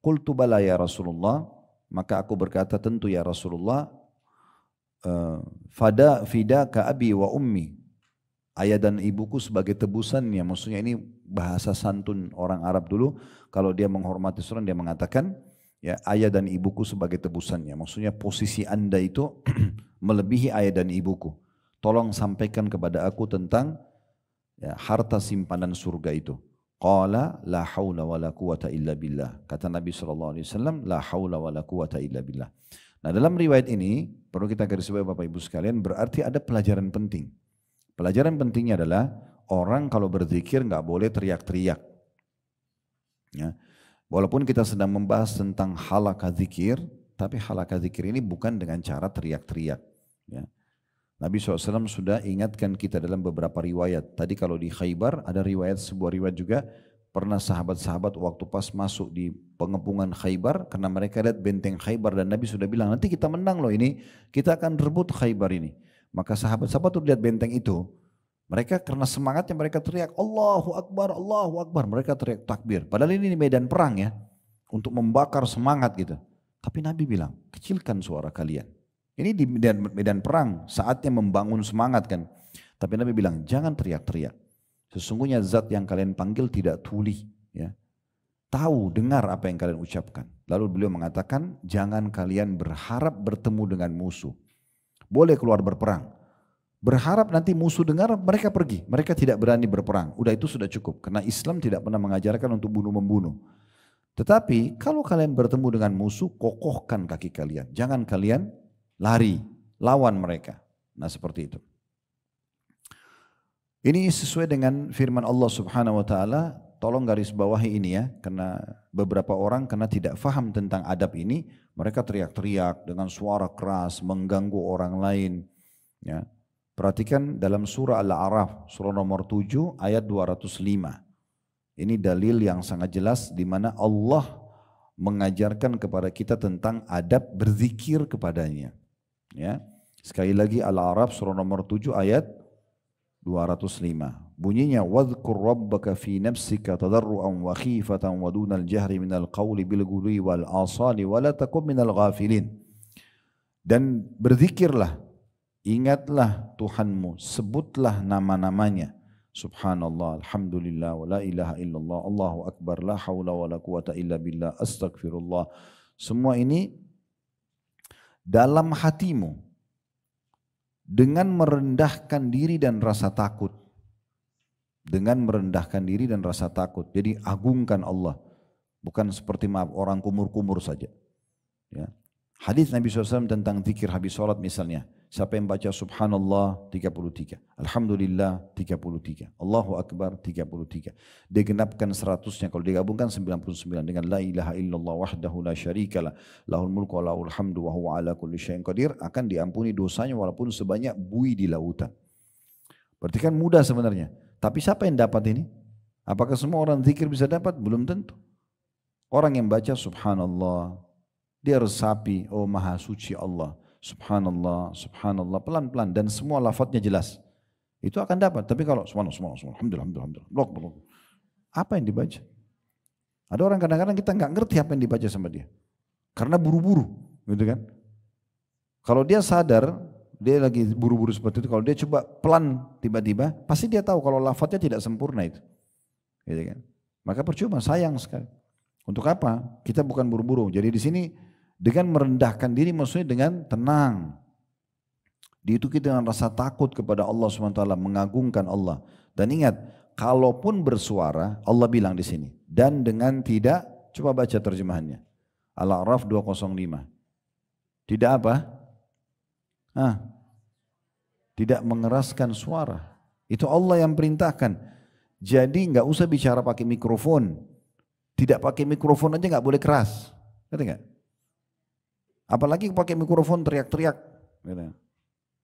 Qultu bala ya Rasulullah. Maka aku berkata, tentu ya Rasulullah. Fidaka abi wa ummi. Ayah dan ibuku sebagai tebusannya. Maksudnya ini bahasa santun orang Arab dulu. Kalau dia menghormati seorang, dia mengatakan, ya, ayah dan ibuku sebagai tebusannya. Maksudnya posisi anda itu melebihi ayah dan ibuku. Tolong sampaikan kepada aku tentang, ya, harta simpanan surga itu. Qala la haula wa la quwata illa billah. Kata Nabi SAW, la haula wa la quwata illa billah. Nah, dalam riwayat ini, perlu kita garis bawahi Bapak Ibu sekalian, berarti ada pelajaran penting. Pelajaran pentingnya adalah orang kalau berzikir nggak boleh teriak-teriak. Ya. Walaupun kita sedang membahas tentang halaqah zikir, tapi halaqah zikir ini bukan dengan cara teriak-teriak. Ya. Nabi SAW sudah ingatkan kita dalam beberapa riwayat. Tadi kalau di Khaybar ada sebuah riwayat juga, pernah sahabat-sahabat waktu pas masuk di pengepungan Khaybar, karena mereka lihat benteng Khaybar dan Nabi sudah bilang, nanti kita menang loh ini, kita akan rebut Khaybar ini. Maka sahabat-sahabat tuh lihat benteng itu, mereka karena semangatnya mereka teriak Allahu Akbar, Allahu Akbar. Mereka teriak takbir. Padahal ini medan perang ya. Untuk membakar semangat gitu. Tapi Nabi bilang, kecilkan suara kalian. Ini di medan perang, saatnya membangun semangat kan. Tapi Nabi bilang, jangan teriak-teriak. Sesungguhnya zat yang kalian panggil tidak tuli. Ya. Tahu, dengar apa yang kalian ucapkan. Lalu beliau mengatakan, jangan kalian berharap bertemu dengan musuh. Boleh keluar berperang. Berharap nanti musuh dengar, mereka pergi. Mereka tidak berani berperang. Udah itu sudah cukup. Karena Islam tidak pernah mengajarkan untuk bunuh-membunuh. Tetapi kalau kalian bertemu dengan musuh, kokohkan kaki kalian. Jangan kalian lari, lawan mereka. Nah seperti itu. Ini sesuai dengan firman Allah Subhanahu wa taala, tolong garis bawahi ini ya, karena beberapa orang karena tidak faham tentang adab ini, mereka teriak-teriak dengan suara keras, mengganggu orang lain. Ya. Perhatikan dalam surah Al-A'raf, surah nomor 7 ayat 205. Ini dalil yang sangat jelas di mana Allah mengajarkan kepada kita tentang adab berzikir kepadanya. Ya. Sekali lagi Al-A'raf surah nomor 7 ayat 205. Bunyinya wadhkur rabbaka fi nafsika tadarruan wa khifatan wa dunal jahri minal qawli bil ghudwi wal asali wa la takum minal ghafilin. Dan berzikirlah, ingatlah Tuhanmu, sebutlah nama-namanya. Subhanallah, alhamdulillah, wa la ilaha illallah, Allahu akbar, la hawla wa la quwata illa billah, astagfirullah. Semua ini dalam hatimu dengan merendahkan diri dan rasa takut. Dengan merendahkan diri dan rasa takut. Jadi agungkan Allah. Bukan seperti maaf orang kumur-kumur saja. Ya. Hadis Nabi SAW tentang zikir habis sholat misalnya. Siapa yang baca subhanallah 33. Alhamdulillah 33. Allahu Akbar 33. Digenapkan 100-nya. Kalau digabungkan 99. Dengan la ilaha illallah wahdahu la syarikalah. Lahul mulku wa lahul hamdu wa huwa ala kulli syai'in qadir. Akan diampuni dosanya walaupun sebanyak buih di lautan. Berarti kan mudah sebenarnya. Tapi siapa yang dapat ini? Apakah semua orang zikir bisa dapat? Belum tentu. Orang yang baca subhanallah. Dia resapi, oh maha suci Allah. Subhanallah, subhanallah, pelan-pelan. Dan semua lafadznya jelas. Itu akan dapat. Tapi kalau subhanallah, alhamdulillah, alhamdulillah. Blok. Apa yang dibaca? Ada orang kadang-kadang kita nggak ngerti apa yang dibaca sama dia. Karena buru-buru. Gitu kan? Kalau dia sadar, dia lagi buru-buru seperti itu. Kalau dia coba pelan tiba-tiba, pasti dia tahu kalau lafadznya tidak sempurna itu. Gitu kan? Maka percuma, sayang sekali. Untuk apa? Kita bukan buru-buru. Jadi di sini dengan merendahkan diri maksudnya dengan tenang. Diikuti dengan rasa takut kepada Allah SWT, mengagungkan Allah. Dan ingat, kalaupun bersuara, Allah bilang di sini. Dan dengan tidak, coba baca terjemahannya. Al-A'raf 205. Tidak apa? Tidak mengeraskan suara. Itu Allah yang perintahkan. Jadi nggak usah bicara pakai mikrofon. Tidak pakai mikrofon aja nggak boleh keras. Ngerti nggak? Apalagi pakai mikrofon teriak-teriak.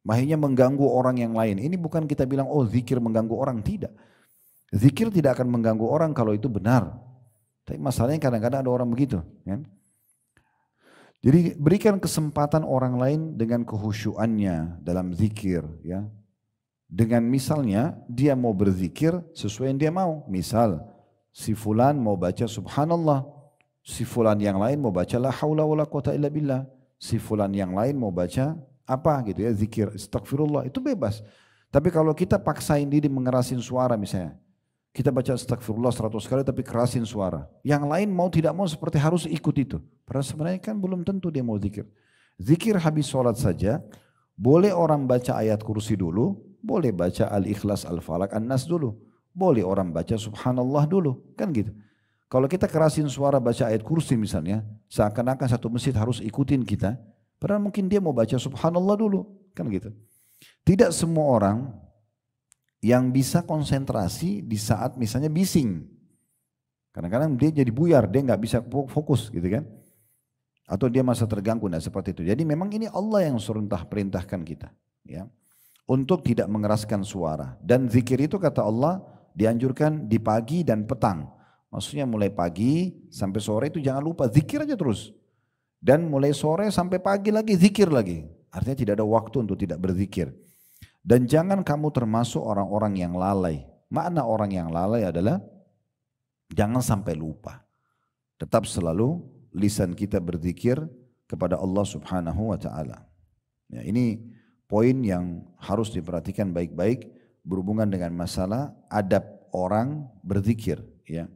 Mahirnya mengganggu orang yang lain. Ini bukan kita bilang, oh zikir mengganggu orang. Tidak. Zikir tidak akan mengganggu orang kalau itu benar. Tapi masalahnya kadang-kadang ada orang begitu. Kan? Jadi berikan kesempatan orang lain dengan kehusyuannya dalam zikir. Ya. Dengan misalnya dia mau berzikir sesuai yang dia mau. Misal si fulan mau baca subhanallah. Si fulan yang lain mau baca la haula wa la quwata illa billah. Si fulan yang lain mau baca apa gitu ya, zikir, astagfirullah, itu bebas. Tapi kalau kita paksain diri mengerasin suara misalnya, kita baca astagfirullah 100 kali tapi kerasin suara. Yang lain mau tidak mau seperti harus ikut itu. Padahal sebenarnya kan belum tentu dia mau zikir. Zikir habis sholat saja, boleh orang baca ayat kursi dulu, boleh baca al-ikhlas, al-falak, an-nas dulu. Boleh orang baca subhanallah dulu, kan gitu. Kalau kita kerasin suara baca ayat kursi misalnya, seakan-akan satu masjid harus ikutin kita, padahal mungkin dia mau baca subhanallah dulu, kan gitu. Tidak semua orang yang bisa konsentrasi di saat misalnya bising. Kadang-kadang dia jadi buyar, dia nggak bisa fokus gitu kan. Atau dia masa terganggu, nah seperti itu. Jadi memang ini Allah yang perintahkan kita. Ya, untuk tidak mengeraskan suara. Dan zikir itu kata Allah dianjurkan di pagi dan petang. Maksudnya mulai pagi sampai sore itu jangan lupa zikir aja terus. Dan mulai sore sampai pagi lagi zikir lagi. Artinya tidak ada waktu untuk tidak berzikir. Dan jangan kamu termasuk orang-orang yang lalai. Makna orang yang lalai adalah jangan sampai lupa. Tetap selalu lisan kita berzikir kepada Allah Subhanahu wa taala. Ya, ini poin yang harus diperhatikan baik-baik berhubungan dengan masalah adab orang berzikir, ya.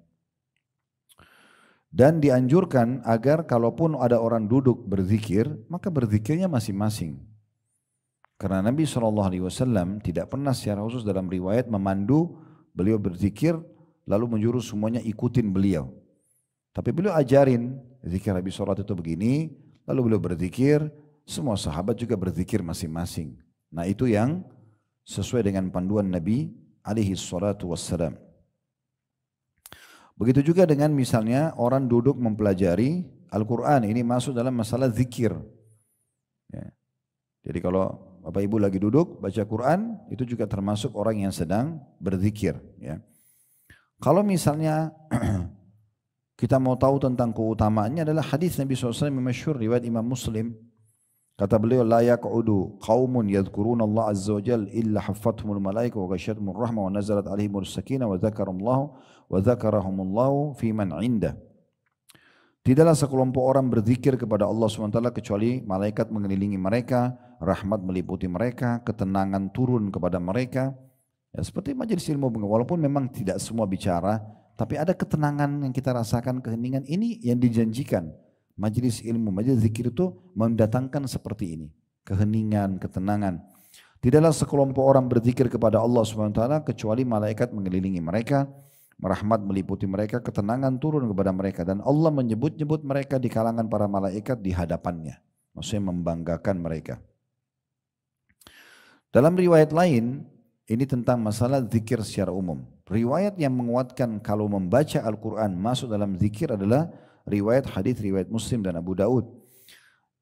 Dan dianjurkan agar kalaupun ada orang duduk berzikir, maka berzikirnya masing-masing. Karena Nabi SAW tidak pernah secara khusus dalam riwayat memandu beliau berzikir lalu menyuruh semuanya ikutin beliau. Tapi beliau ajarin zikir habis sholat itu begini, lalu beliau berzikir, semua sahabat juga berzikir masing-masing. Nah itu yang sesuai dengan panduan Nabi alaihi salatu wassalam. Begitu juga dengan misalnya orang duduk mempelajari Al-Quran, ini masuk dalam masalah zikir. Ya. Jadi kalau Bapak Ibu lagi duduk baca Quran, itu juga termasuk orang yang sedang berzikir. Ya. Kalau misalnya kita mau tahu tentang keutamaannya adalah hadis Nabi SAW yang masyhur riwayat Imam Muslim. Kata beliau, la yaq'udu qaumun yadhkuruna Allah azza wa jalla illa haffathumul malaika wa ghashiyatuhumur rahmah wa nazalat alaihimur sakinah wa dzakarahumullahu fi man 'indah. Tidaklah sekelompok orang berzikir kepada Allah SWT kecuali malaikat mengelilingi mereka, rahmat meliputi mereka, ketenangan turun kepada mereka. Ya, seperti majelis ilmu, walaupun memang tidak semua bicara, tapi ada ketenangan yang kita rasakan, keheningan ini yang dijanjikan. Majelis ilmu, majelis zikir itu mendatangkan seperti ini. Keheningan, ketenangan. Tidaklah sekelompok orang berzikir kepada Allah SWT kecuali malaikat mengelilingi mereka, rahmat meliputi mereka, ketenangan turun kepada mereka. Dan Allah menyebut-nyebut mereka di kalangan para malaikat di hadapannya. Maksudnya membanggakan mereka. Dalam riwayat lain, ini tentang masalah zikir secara umum. Riwayat yang menguatkan kalau membaca Al-Quran masuk dalam zikir adalah riwayat riwayat Muslim dan Abu Daud.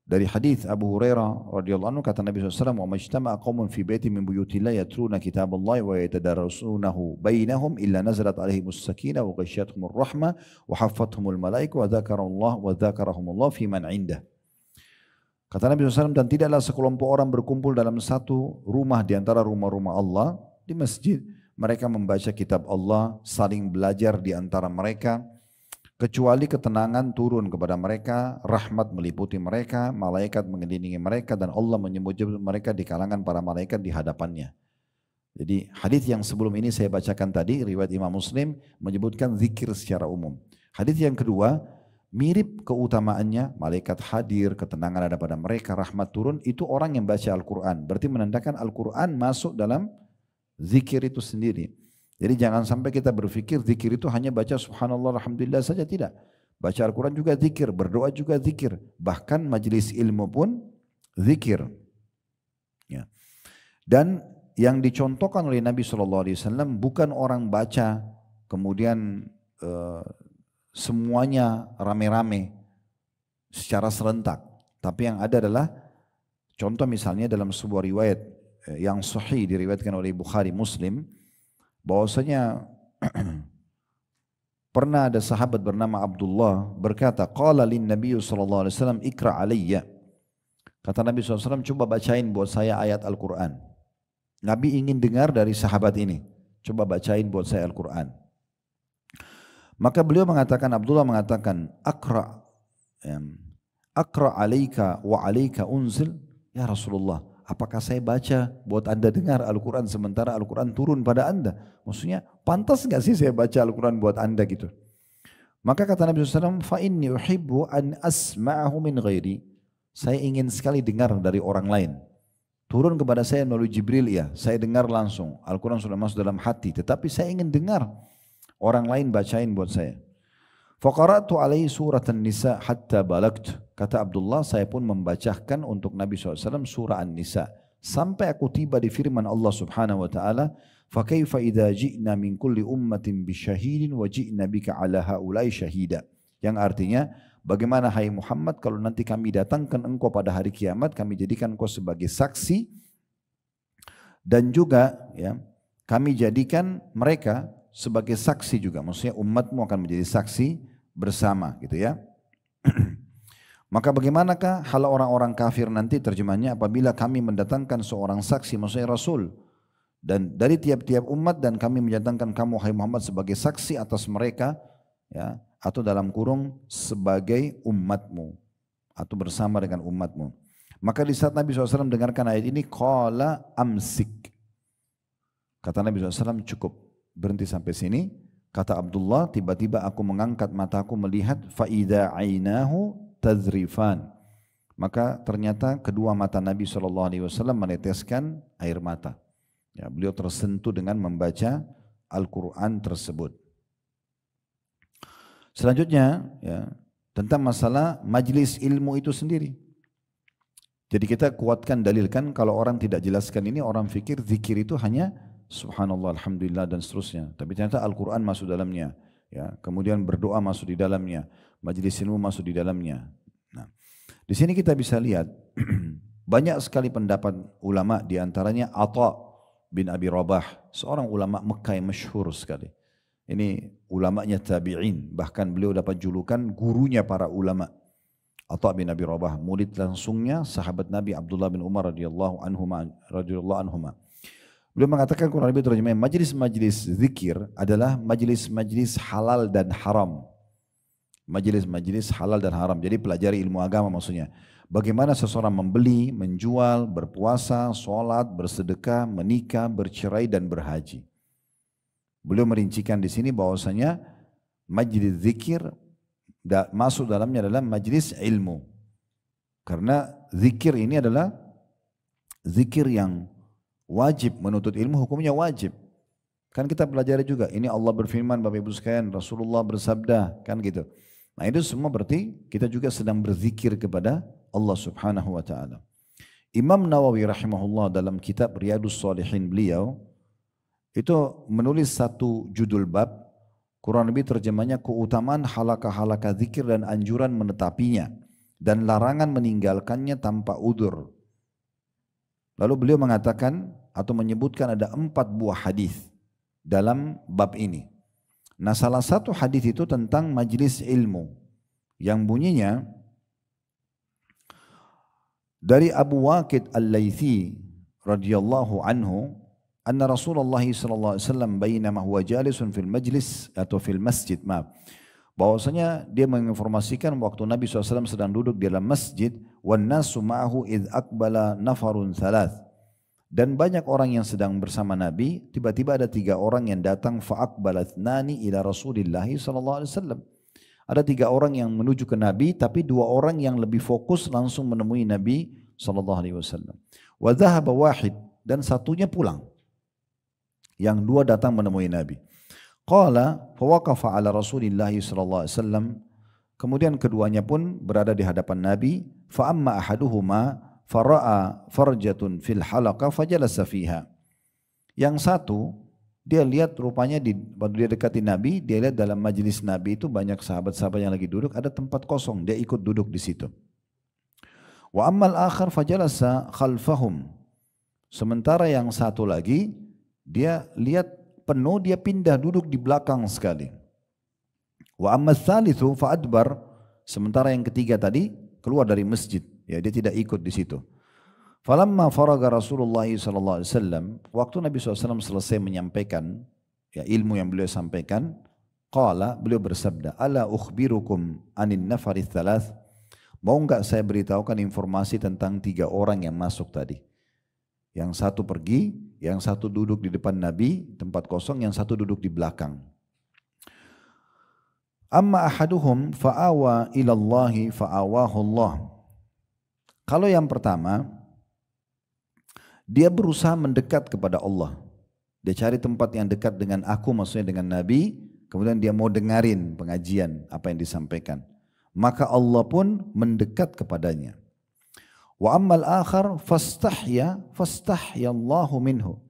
Dari hadis Abu Hurairah radhiyallahu anhu kata Nabi SAW, "Wa majtama'a qaumun fi baitin min buyutillah yatluna kitaballahi wa yatadarasunahu bainahum illa nazalat alaihimus sakinah wa ghashiyatuhumur rahmah wa haffathumul malaika wa dzakarahumullah fi man 'indah." Kata Nabi SAW, dan tidaklah sekelompok orang berkumpul dalam satu rumah di antara rumah-rumah Allah di masjid. Mereka membaca kitab Allah, saling belajar di antara mereka, kecuali ketenangan turun kepada mereka, rahmat meliputi mereka, malaikat mengelilingi mereka, dan Allah menyebut mereka di kalangan para malaikat di hadapannya. Jadi hadis yang sebelum ini saya bacakan tadi, riwayat Imam Muslim menyebutkan zikir secara umum. Hadis yang kedua, mirip keutamaannya, malaikat hadir, ketenangan ada pada mereka, rahmat turun, itu orang yang baca Al-Quran. Berarti menandakan Al-Quran masuk dalam zikir itu sendiri. Jadi jangan sampai kita berpikir zikir itu hanya baca subhanallah alhamdulillah saja, tidak. Baca Al-Quran juga zikir, berdoa juga zikir. Bahkan majelis ilmu pun zikir. Ya. Dan yang dicontohkan oleh Nabi SAW bukan orang baca kemudian semuanya rame-rame secara serentak. Tapi yang ada adalah contoh misalnya dalam sebuah riwayat yang sahih diriwayatkan oleh Bukhari Muslim, bahwasanya pernah ada sahabat bernama Abdullah berkata, qala lin Nabi sallallahu alaihi wasallam ikra alayya. Kata Nabi SAW, coba bacain buat saya ayat Al-Quran. Nabi ingin dengar dari sahabat ini, coba bacain buat saya Al-Quran. Maka beliau mengatakan, Abdullah mengatakan, akra alayka wa alayka unzil. Ya Rasulullah, apakah saya baca buat anda dengar Al-Quran sementara Al-Quran turun pada anda? Maksudnya pantas gak sih saya baca Al-Quran buat anda gitu? Maka kata Nabi SAW, fa inni uhibbu an asma'ahu min ghairi. Saya ingin sekali dengar dari orang lain. Turun kepada saya melalui Jibril, ya, saya dengar langsung. Al-Quran sudah masuk dalam hati, tetapi saya ingin dengar orang lain bacain buat saya. Faqara'tu alaihi surat An-Nisa hatta balagtu. Kata Abdullah, saya pun membacakan untuk Nabi SAW surah An-Nisa. Sampai aku tiba di firman Allah Subhanahu wa ta'ala, Fa kaifa idza ji'na min kulli ummatin bisyahidin wa ji'na bika 'ala haula'i syahida. Yang artinya, bagaimana hai Muhammad kalau nanti kami datangkan engkau pada hari kiamat, kami jadikan engkau sebagai saksi dan juga ya, kami jadikan mereka sebagai saksi juga. Maksudnya umatmu akan menjadi saksi bersama gitu ya. Maka bagaimanakah hal orang-orang kafir nanti, terjemahnya, apabila kami mendatangkan seorang saksi, maksudnya Rasul, dan dari tiap-tiap umat, dan kami mendatangkan kamu hai Muhammad sebagai saksi atas mereka, ya, atau dalam kurung sebagai umatmu, atau bersama dengan umatmu. Maka di saat Nabi SAW mendengarkan ayat ini, qala amsik. Kata Nabi SAW, cukup, berhenti sampai sini. Kata Abdullah, tiba-tiba aku mengangkat mataku melihat, fa'idha ainahu tazrifan. Maka ternyata kedua mata Nabi SAW meneteskan air mata. Ya, beliau tersentuh dengan membaca Al-Quran tersebut. Selanjutnya ya, tentang masalah majlis ilmu itu sendiri. Jadi kita kuatkan, dalilkan, kalau orang tidak jelaskan ini, orang fikir zikir itu hanya subhanallah, alhamdulillah dan seterusnya. Tapi ternyata Al-Quran masuk dalamnya. Ya, kemudian berdoa masuk di dalamnya, majelis ilmu masuk di dalamnya. Nah, di sini kita bisa lihat banyak sekali pendapat ulama, diantaranya Atha bin Abi Rabah, seorang ulama Mekah yang masyhur sekali. Ini ulamanya tabi'in, bahkan beliau dapat julukan gurunya para ulama. Atha bin Abi Rabah, murid langsungnya sahabat Nabi Abdullah bin Umar radhiyallahu anhuma. Beliau mengatakan, kurang lebih terjemahnya, majlis-majlis zikir adalah majlis-majlis halal dan haram. Majlis-majlis halal dan haram. Jadi pelajari ilmu agama maksudnya. Bagaimana seseorang membeli, menjual, berpuasa, sholat, bersedekah, menikah, bercerai dan berhaji. Beliau merincikan di sini bahwasanya majlis zikir masuk dalamnya adalah majlis ilmu. Karena zikir ini adalah zikir yang wajib, menuntut ilmu hukumnya wajib. Kan kita pelajari juga, ini Allah berfirman, Bapak Ibu sekalian, Rasulullah bersabda, kan gitu. Nah itu semua berarti kita juga sedang berzikir kepada Allah subhanahu wa ta'ala. Imam Nawawi rahimahullah dalam kitab Riyadus Salihin beliau, itu menulis satu judul bab, kurang lebih terjemahnya keutamaan halakah-halakah zikir dan anjuran menetapinya, dan larangan meninggalkannya tanpa udzur. Lalu beliau mengatakan atau menyebutkan ada 4 buah hadis dalam bab ini. Nah salah satu hadis itu tentang majlis ilmu yang bunyinya dari Abu Waqid Al-Laythi radhiyallahu anhu, anna Rasulullah sallallahu alaihi wasallam bainama huwa jalisun fil majlis atau fil masjid, bahwasanya dia menginformasikan waktu Nabi SAW sedang duduk di dalam masjid, wan nasu ma'ahu idh aqbala nafarun thalath, dan banyak orang yang sedang bersama Nabi, tiba-tiba ada 3 orang yang datang, fa'aqbala thnani ila Rasulillah sallallahu alaihi wasallam. Ada 3 orang yang menuju ke Nabi, tapi 2 orang yang lebih fokus langsung menemui Nabi sallallahu alaihi wasallam. Wa dhahaba wahid, dan satunya pulang. Yang 2 datang menemui Nabi. Qala fawaqafa ala Rasulillah sallallahu alaihi wasallam. Kemudian keduanya pun berada di hadapan Nabi. Fa amma ahaduhuma fara'a farjatun fil halaqa fajalasa fiha. Yang satu dia lihat rupanya waktu dia dekati Nabi, dia lihat dalam majelis Nabi itu banyak sahabat-sahabat yang lagi duduk, ada tempat kosong, dia ikut duduk di situ. Wa ammal akhar fajalasa khalfahum. Sementara yang satu lagi dia lihat penuh, dia pindah duduk di belakang sekali. Wa amma tsalitsu fa adbar, sementara yang ketiga tadi keluar dari masjid, ya dia tidak ikut di situ. Falamma faraga Rasulullah sallallahu alaihi wasallam, waktu Nabi SAW selesai menyampaikan ya ilmu yang beliau sampaikan, qala, beliau bersabda, ala ukhbirukum anin nafari thalath, mau enggak saya beritahukan informasi tentang 3 orang yang masuk tadi. Yang satu pergi, yang satu duduk di depan Nabi, tempat kosong, yang satu duduk di belakang. Amma ahaduhum fa'awa ilallahi fa'awahu Allah. Kalau yang pertama, dia berusaha mendekat kepada Allah. Dia cari tempat yang dekat dengan aku, maksudnya dengan Nabi, kemudian dia mau dengarin pengajian, apa yang disampaikan. Maka Allah pun mendekat kepadanya. Wa ammal akhar fastahya Allahu minhu.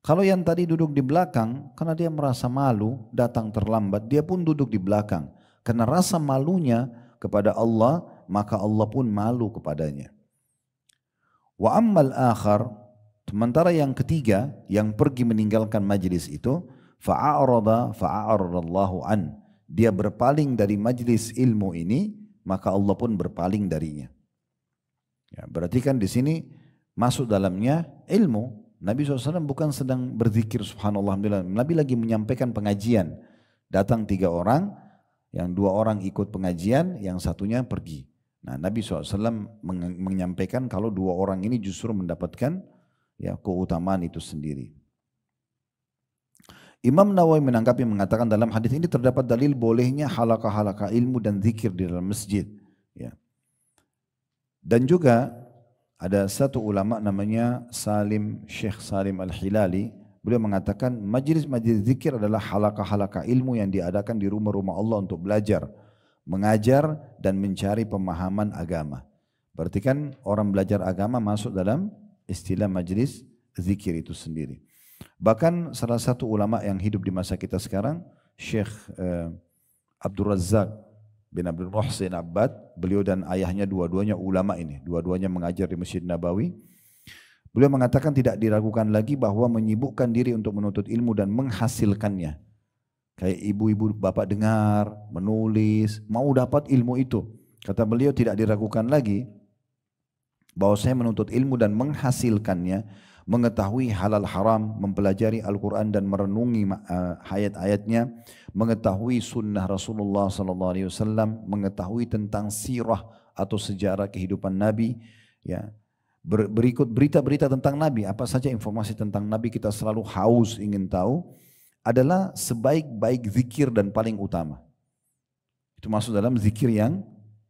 Kalau yang tadi duduk di belakang, karena dia merasa malu, datang terlambat, dia pun duduk di belakang. Karena rasa malunya kepada Allah, maka Allah pun malu kepadanya. Wa ammal akhar, sementara yang ketiga, yang pergi meninggalkan majlis itu, fa'aradallahu an. Dia berpaling dari majlis ilmu ini, maka Allah pun berpaling darinya. Ya, berarti kan di sini masuk dalamnya ilmu. Nabi SAW bukan sedang berzikir subhanallah, alhamdulillah. Nabi lagi menyampaikan pengajian. Datang 3 orang, yang 2 orang ikut pengajian, yang satunya pergi. Nah, Nabi SAW menyampaikan kalau 2 orang ini justru mendapatkan ya keutamaan itu sendiri. Imam Nawawi menanggapi mengatakan dalam hadis ini terdapat dalil bolehnya halaqah-halaqah ilmu dan zikir di dalam masjid. Ya. Dan juga ada satu ulama namanya Syekh Salim Al-Hilali. Beliau mengatakan majlis-majlis zikir adalah halaqah-halaqah ilmu yang diadakan di rumah-rumah Allah untuk belajar, mengajar dan mencari pemahaman agama. Berarti kan orang belajar agama masuk dalam istilah majlis zikir itu sendiri. Bahkan salah satu ulama yang hidup di masa kita sekarang, Syekh Abdul Razak bin Abdul Muhsin Abbad, beliau dan ayahnya dua-duanya ulama ini, dua-duanya mengajar di Masjid Nabawi. Beliau mengatakan tidak diragukan lagi bahwa menyibukkan diri untuk menuntut ilmu dan menghasilkannya. Kayak ibu-ibu bapak dengar, menulis, mau dapat ilmu itu. Kata beliau tidak diragukan lagi bahwa saya menuntut ilmu dan menghasilkannya, mengetahui halal haram, mempelajari Al-Quran dan merenungi ayat-ayatnya, mengetahui sunnah Rasulullah SAW, mengetahui tentang sirah atau sejarah kehidupan Nabi, ya. Berikut berita-berita tentang Nabi, apa saja informasi tentang Nabi kita selalu haus ingin tahu, adalah sebaik-baik zikir dan paling utama. Itu masuk dalam zikir yang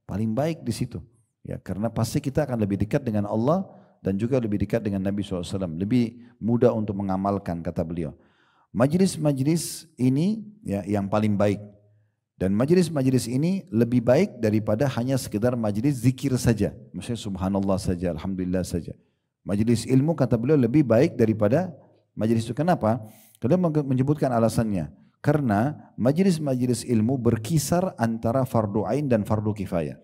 paling baik di situ. Ya, karena pasti kita akan lebih dekat dengan Allah dan juga lebih dekat dengan Nabi SAW. Lebih mudah untuk mengamalkan, kata beliau. Majlis-majlis ini ya, yang paling baik. Dan majlis-majlis ini lebih baik daripada hanya sekedar majlis zikir saja. Maksudnya subhanallah saja, alhamdulillah saja. Majlis ilmu kata beliau lebih baik daripada majlis itu. Kenapa? Beliau menyebutkan alasannya. Karena majlis-majlis ilmu berkisar antara fardu ain dan fardu kifayah.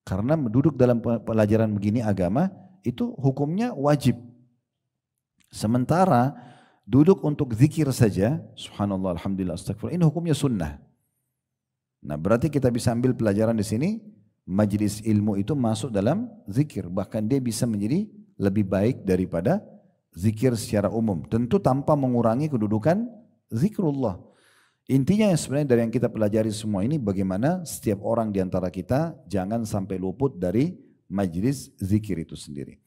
Karena duduk dalam pelajaran begini agama, itu hukumnya wajib. Sementara duduk untuk zikir saja, subhanallah, alhamdulillah, astagfirullah, ini hukumnya sunnah. Nah, berarti kita bisa ambil pelajaran di sini, majlis ilmu itu masuk dalam zikir. Bahkan dia bisa menjadi lebih baik daripada zikir secara umum. Tentu tanpa mengurangi kedudukan zikrullah. Intinya yang sebenarnya dari yang kita pelajari semua ini, bagaimana setiap orang di antara kita jangan sampai luput dari majlis zikir itu sendiri.